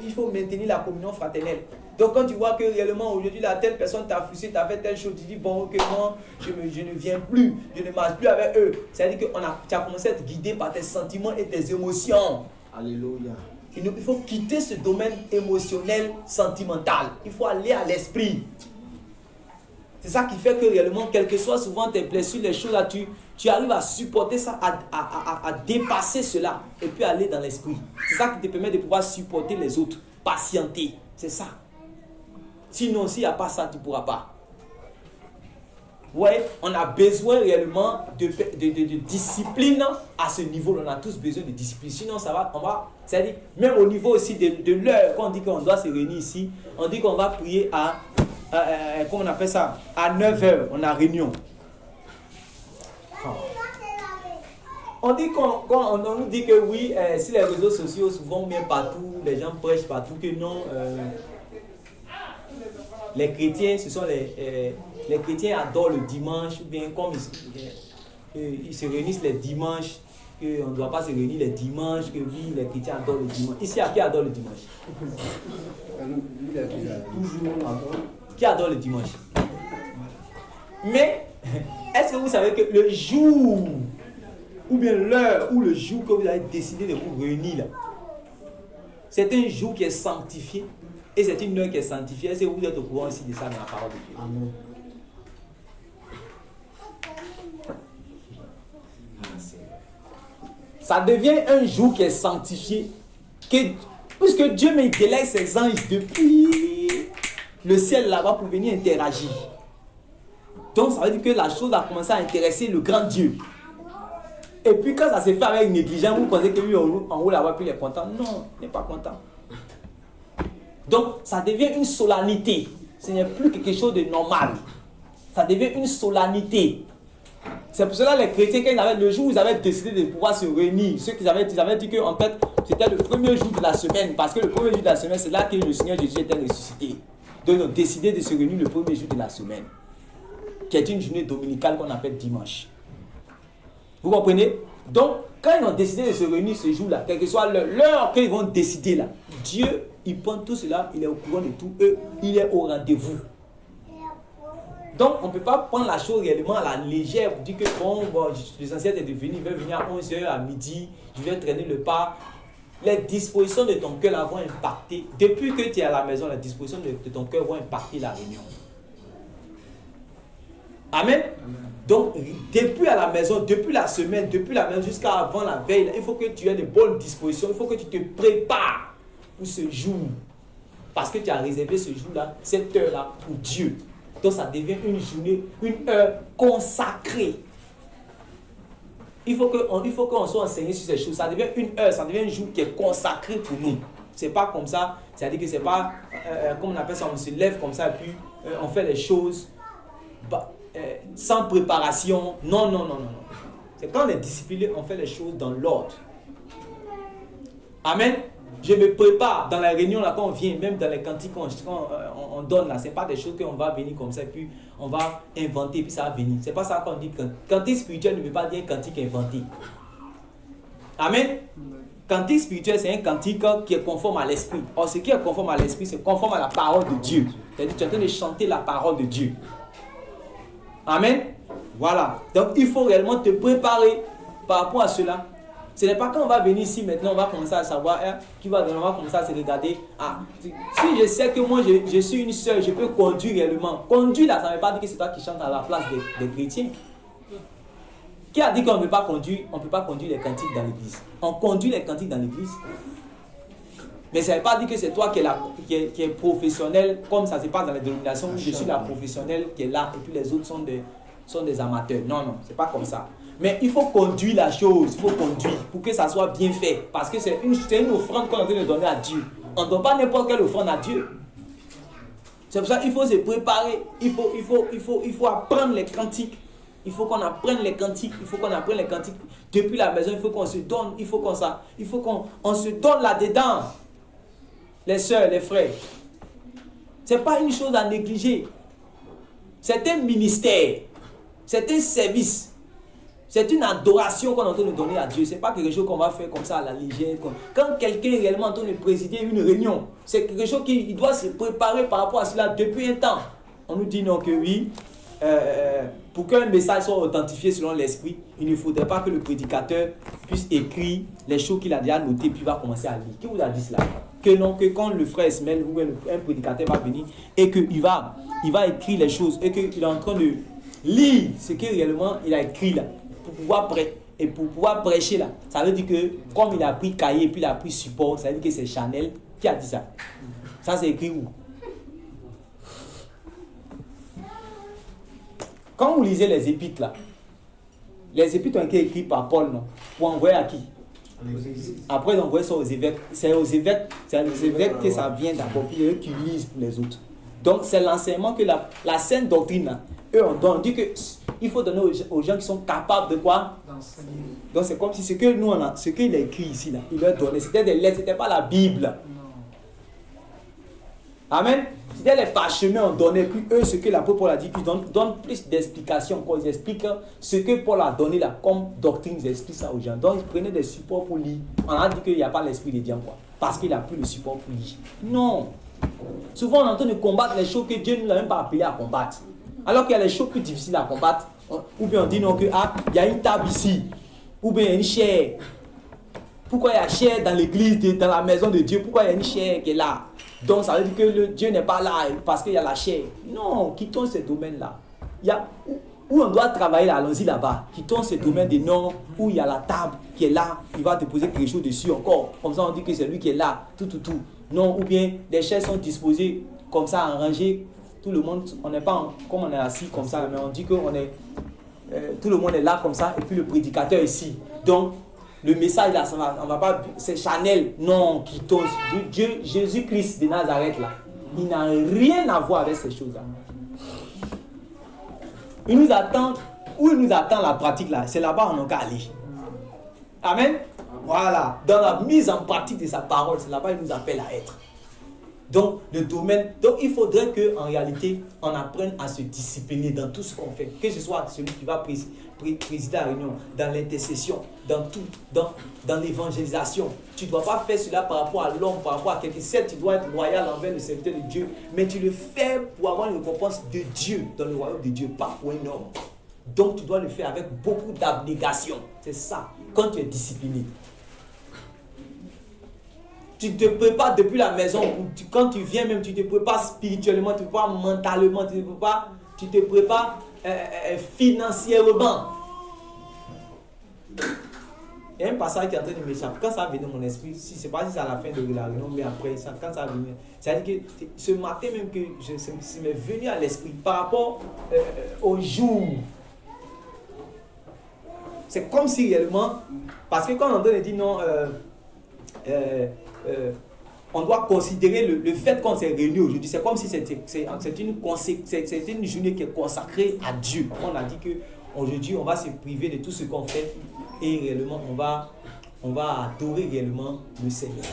il faut maintenir la communion fraternelle. Donc quand tu vois que réellement aujourd'hui la telle personne t'a frustré, t'a fait telle chose, tu dis bon ok non, je ne viens plus, je ne marche plus avec eux. C'est-à-dire que tu as commencé à être guidé par tes sentiments et tes émotions. Alléluia. Il faut quitter ce domaine émotionnel, sentimental. Il faut aller à l'esprit. C'est ça qui fait que réellement, quelles que soient souvent tes blessures, les choses là, tu arrives à supporter ça, à dépasser cela et puis aller dans l'esprit. C'est ça qui te permet de pouvoir supporter les autres, patienter. C'est ça. Sinon, s'il n'y a pas ça, tu ne pourras pas. Ouais, on a besoin réellement de discipline à ce niveau. On a tous besoin de discipline. Sinon, c'est-à-dire, même au niveau aussi de l'heure, quand on dit qu'on doit se réunir ici, on dit qu'on va prier à comment on appelle ça? À 9h, on a réunion. On dit on nous dit que oui, si les réseaux sociaux souvent bien partout, les gens prêchent partout, que non, les chrétiens, ce sont les chrétiens adorent le dimanche, ou bien comme ils se réunissent les dimanches, qu'on ne doit pas se réunir les dimanches, que oui, les chrétiens adorent le dimanche. Ici, à qui adore le dimanche? Toujours adore. Qui adore le dimanche? Mais, est-ce que vous savez que le jour, ou bien l'heure ou le jour que vous avez décidé de vous réunir là, c'est un jour qui est sanctifié et c'est une heure qui est sanctifiée. Est-ce que vous êtes au courant aussi de ça dans la parole de Dieu? Amen. Ça devient un jour qui est sanctifié, puisque Dieu me délègue ses anges depuis le ciel là-bas pour venir interagir. Donc ça veut dire que la chose a commencé à intéresser le grand Dieu. Et puis quand ça s'est fait avec négligence, vous pensez que lui en haut là-bas, puis il est content. Non, il n'est pas content. Donc ça devient une solennité. Ce n'est plus quelque chose de normal. Ça devient une solennité. C'est pour cela les chrétiens, quand le jour où ils avaient décidé de pouvoir se réunir, ceux qui avaient dit que en fait c'était le premier jour de la semaine, parce que le premier jour de la semaine, c'est là que le Seigneur Jésus était ressuscité. Donc ils ont décidé de se réunir le premier jour de la semaine, qui est une journée dominicale qu'on appelle dimanche. Vous comprenez? Donc, quand ils ont décidé de se réunir ce jour-là, quelle que soit l'heure qu'ils vont décider là, Dieu, il prend tout cela, il est au courant de tout, il est au rendez-vous. Donc, on ne peut pas prendre la chose réellement à la légère pour dire que bon l'essentiel est de venir, il veut venir à 11h, à midi, je vais traîner le pas. Les dispositions de ton cœur vont impacter, depuis que tu es à la maison, les dispositions de ton cœur vont impacter la réunion. Amen. Donc, depuis à la maison, depuis la semaine, jusqu'à avant la veille, il faut que tu aies de bonnes dispositions, il faut que tu te prépares pour ce jour. Parce que tu as réservé ce jour-là, cette heure-là pour Dieu. Donc ça devient une journée, une heure consacrée. Il faut qu'on soit enseigné sur ces choses. Ça devient une heure, ça devient un jour qui est consacré pour nous. C'est pas comme ça, c'est-à-dire que c'est pas, comme on appelle ça, on se lève comme ça et puis on fait les choses sans préparation. Non, non, non, non, non. C'est quand on est discipliné, on fait les choses dans l'ordre. Amen. Je me prépare dans la réunion là quand on vient, même dans les cantiques on donne là, c'est pas des choses qu'on va venir comme ça et puis on va inventer puis ça va venir. C'est pas ça qu'on dit. Cantique spirituel ne veut pas dire cantique inventé. Amen. Cantique spirituel, c'est un cantique qui est conforme à l'esprit. Or, ce qui est conforme à l'esprit, c'est conforme à la parole de Dieu. C'est-à-dire que tu es en train de chanter la parole de Dieu. Amen. Voilà. Donc, il faut réellement te préparer par rapport à cela. Ce n'est pas quand on va venir ici maintenant, on va commencer à savoir qui va donner, on va commencer à se regarder. Ah, si je sais que moi je suis une sœur, je peux conduire réellement. Conduire là, ça ne veut pas dire que c'est toi qui chantes à la place des chrétiens. Qui a dit qu'on ne peut pas conduire, on ne peut pas conduire les cantiques dans l'église? On conduit les cantiques dans l'église. Mais ça ne veut pas dire que c'est toi qui est professionnel, comme ça se passe dans les dénominations où je suis la professionnelle qui est là et puis les autres sont des amateurs. Non, non, c'est pas comme ça. Mais il faut conduire la chose, il faut conduire pour que ça soit bien fait. Parce que c'est une offrande qu'on est en train de donner à Dieu. On ne donne pas n'importe quelle offrande à Dieu. C'est pour ça qu'il faut se préparer. Il faut apprendre les cantiques. Il faut qu'on apprenne les cantiques. Il faut qu'on apprenne les cantiques. Depuis la maison, il faut qu'on se donne. Il faut qu'on se donne là-dedans. Les sœurs, les frères. Ce n'est pas une chose à négliger. C'est un ministère. C'est un service. C'est une adoration qu'on est en train de donner à Dieu. Ce n'est pas quelque chose qu'on va faire comme ça à la légère. Quand quelqu'un est réellement en train de présider une réunion, c'est quelque chose qu'il doit se préparer par rapport à cela depuis un temps. On nous dit non que oui, pour qu'un message soit authentifié selon l'esprit, il ne faudrait pas que le prédicateur puisse écrire les choses qu'il a déjà notées puis va commencer à lire. Qui vous a dit cela? Que non, que quand le frère Ismaël ou un prédicateur va venir et qu'il va écrire les choses et qu'il est en train de lire ce qu'il réellement il a écrit là. Pour pouvoir prêcher là, ça veut dire que comme il a pris cahier et puis il a pris support, ça veut dire que c'est Chanel qui a dit ça. Ça c'est écrit où? Quand vous lisez les épîtres là, les épîtres ont été écrits par Paul, non? Pour envoyer à qui? Après ils envoient ça aux évêques. C'est aux évêques que ça vient d'abord, puis eux qui lisent pour les autres. Donc c'est l'enseignement que la sainte doctrine là, eux on dit que il faut donner aux gens qui sont capables de quoi? Donc c'est comme si ce que nous on a, ce qu'il a écrit ici là, il leur donnait, c'était des lettres, c'était pas la Bible. Amen. C'était les parchemins on donnait, puis eux ce que l'apôtre Paul a dit, ils donnent plus d'explications, ils expliquent ce que Paul a donné là, comme doctrine, ils expliquent ça aux gens. Donc ils prenaient des supports pour lire. On a dit qu'il n'y a pas l'esprit de Dieu quoi, parce qu'il n'a plus le support pour lire. Non. Souvent on est en train de combattre les choses que Dieu ne nous a même pas appelé à combattre. Alors qu'il y a les choses plus difficiles à combattre, ou bien on dit non que il y a une table ici, ou bien il y a une chair. Pourquoi il y a une chair dans l'église, dans la maison de Dieu? Pourquoi il y a une chair qui est là? Donc ça veut dire que Dieu n'est pas là parce qu'il y a la chair. Non, quittons ce domaine-là. Il y a où on doit travailler là, allons-y là-bas. Quittons ce domaine de non, où il y a la table qui est là, il va te poser quelque chose dessus encore. Comme ça on dit que c'est lui qui est là, tout. Non, ou bien les chaises sont disposées comme ça, rangées. Tout le monde, on n'est pas comme on est assis comme ça, mais on dit que tout le monde est là comme ça, et puis le prédicateur ici. Donc, le message là, on va pas, c'est Chanel, non, qui tombe. Dieu, Jésus-Christ de Nazareth là, il n'a rien à voir avec ces choses-là. Il nous attend, où il nous attend la pratique là, c'est là-bas on a qu'à aller. Amen. Voilà, dans la mise en pratique de sa parole, c'est là-bas il nous appelle à être. Donc, le domaine, donc il faudrait qu'en réalité, on apprenne à se discipliner dans tout ce qu'on fait. Que ce soit celui qui va présider la réunion, dans l'intercession, dans tout, dans l'évangélisation. Tu ne dois pas faire cela par rapport à l'homme, par rapport à quelqu'un. Certes, tu dois être loyal envers le serviteur de Dieu, mais tu le fais pour avoir une récompense de Dieu, dans le royaume de Dieu, pas pour un homme. Donc, tu dois le faire avec beaucoup d'abnégation. C'est ça, quand tu es discipliné. Tu te prépares depuis la maison, quand tu viens même, tu te prépares spirituellement, tu te prépares mentalement, tu te prépares financièrement. y a un passage qui est en train de m'échapper. Quand ça vient dans mon esprit, si c'est pas si c'est à la fin de la réunion, mais après, ça, quand ça vient, c'est-à-dire que ce matin même que ça m'est venu à l'esprit par rapport au jour. C'est comme si réellement, parce que quand on donne, dit non, on doit considérer le fait qu'on s'est réunis aujourd'hui, c'est comme si c'est une journée qui est consacrée à Dieu. On a dit qu'aujourd'hui, on va se priver de tout ce qu'on fait et réellement, on va adorer réellement le Seigneur.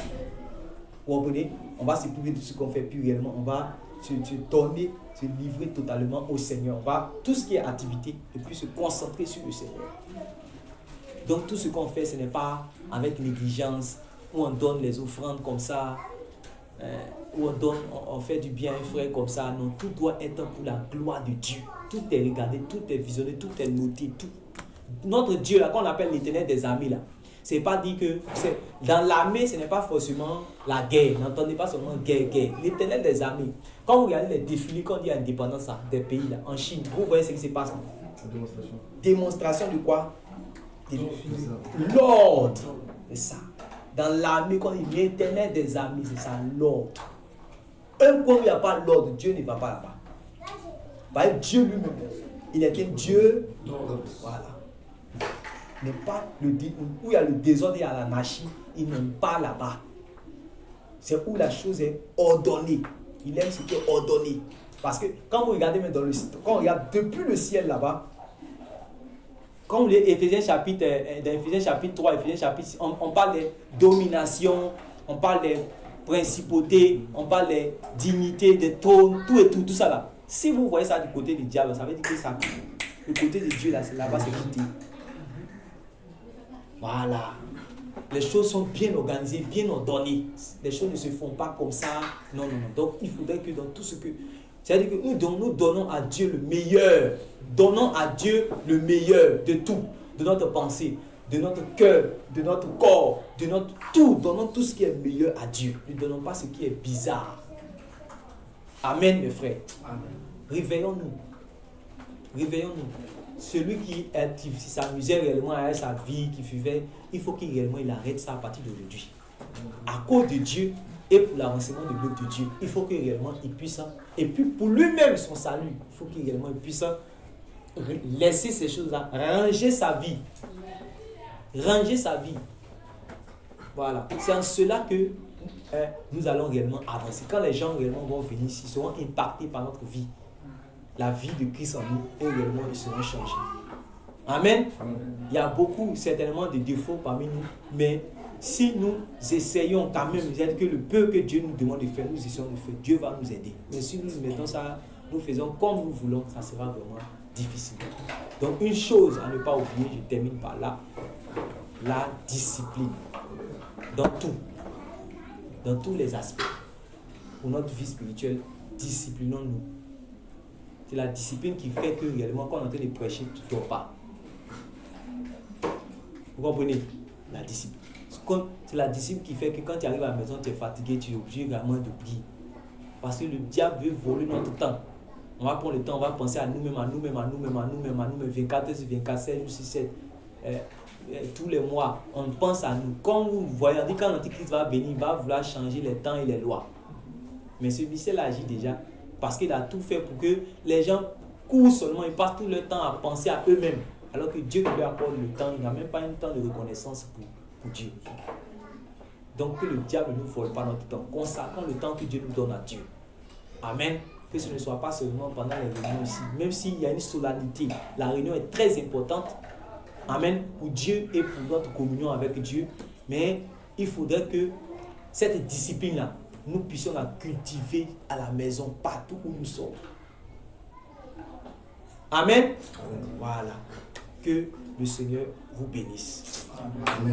Vous comprenez? On va se priver de tout ce qu'on fait, puis réellement, on va se donner, se livrer totalement au Seigneur. On va, tout ce qui est activité, et puis se concentrer sur le Seigneur. Donc, tout ce qu'on fait, ce n'est pas avec négligence, où on donne les offrandes comme ça, où on fait du bien à un frère comme ça. Non, tout doit être pour la gloire de Dieu. Tout est regardé, tout est visionné, tout est noté. Tout. Notre Dieu, là, qu'on appelle l'Éternel des armées, là, c'est pas dit que dans l'armée, ce n'est pas forcément la guerre. N'entendez pas seulement guerre. L'Éternel des armées. Quand vous regardez les défilés, quand il y a indépendance là, des pays, là, en Chine, vous voyez ce qui se passe. Démonstration. Démonstration de quoi? L'ordre. C'est ça. Dans l'armée, quand il y a l'Éternel des armées, c'est ça, l'ordre. Un coin où il n'y a pas l'ordre, Dieu ne va pas là-bas. Parce que Dieu lui-même, il est un Dieu. Voilà. N'est pas où il y a le désordre et il y a l'anarchie, il n'aime pas là-bas. C'est où la chose est ordonnée. Il aime ce qui est ordonné. Parce que quand vous regardez même quand on regarde depuis le ciel là-bas, quand vous lisez Éphésiens chapitre 3, Éphésiens chapitre 6, on parle de domination, on parle de principauté, on parle de dignité, de trône, tout ça là. Si vous voyez ça du côté du diable, ça veut dire que ça, le côté de Dieu là-bas c'est quitté. Voilà. Les choses sont bien organisées, bien ordonnées. Les choses ne se font pas comme ça. Non. Donc il faudrait que dans tout ce que... C'est-à-dire que nous donnons à Dieu le meilleur. Donnons à Dieu le meilleur de tout. De notre pensée, de notre cœur, de notre corps, de notre tout. Donnons tout ce qui est meilleur à Dieu. Ne donnons pas ce qui est bizarre. Amen, mes frères. Amen. Réveillons-nous. Celui qui s'amusait réellement à sa vie, qui vivait, il faut qu'il arrête ça à partir d'aujourd'hui. À cause de Dieu et pour l'avancement de l'œuvre de Dieu, il faut qu'il réellement il puisse, et puis pour lui-même son salut, il faut qu'il réellement puisse laisser ces choses-là, ranger sa vie. Voilà. C'est en cela que nous allons réellement avancer. Quand les gens réellement vont venir ici, ils seront impactés par notre vie. La vie de Christ en nous, et réellement ils seront changés. Amen. Il y a beaucoup, certainement, de défauts parmi nous, mais si nous essayons quand même, c'est-à-dire que le peu que Dieu nous demande de faire, nous essayons de faire, Dieu va nous aider. Mais si nous mettons ça, nous faisons comme nous voulons, ça sera vraiment difficile. Donc une chose à ne pas oublier, je termine par là, la discipline. Dans tous les aspects. Pour notre vie spirituelle, disciplinons-nous. C'est la discipline qui fait que réellement, quand on est en train de prêcher, tu ne dors pas. Vous comprenez? La discipline. C'est la discipline qui fait que quand tu arrives à la maison, tu es fatigué, tu es obligé vraiment de prier. Parce que le diable veut voler notre temps. On va prendre le temps, on va penser à nous-mêmes, 24 heures sur 24, 7 jours sur 7. Tous les mois, on pense à nous. Quand vous voyez, on dit quand l'Antichrist va venir, il va vouloir changer les temps et les lois. Mais celui-ci agit déjà parce qu'il a tout fait pour que les gens courent seulement, ils passent tout le temps à penser à eux-mêmes. Alors que Dieu lui accorde le temps, il n'a même pas un temps de reconnaissance pour Dieu. Donc que le diable ne nous vole pas notre temps, consacrons le temps que Dieu nous donne à Dieu. Amen. Que ce ne soit pas seulement pendant les réunions ici, même s'il y a une solennité, la réunion est très importante. Amen. Pour Dieu et pour notre communion avec Dieu. Mais il faudrait que cette discipline-là, nous puissions la cultiver à la maison, partout où nous sommes. Amen. Voilà. Que le Seigneur vous bénisse. Amen.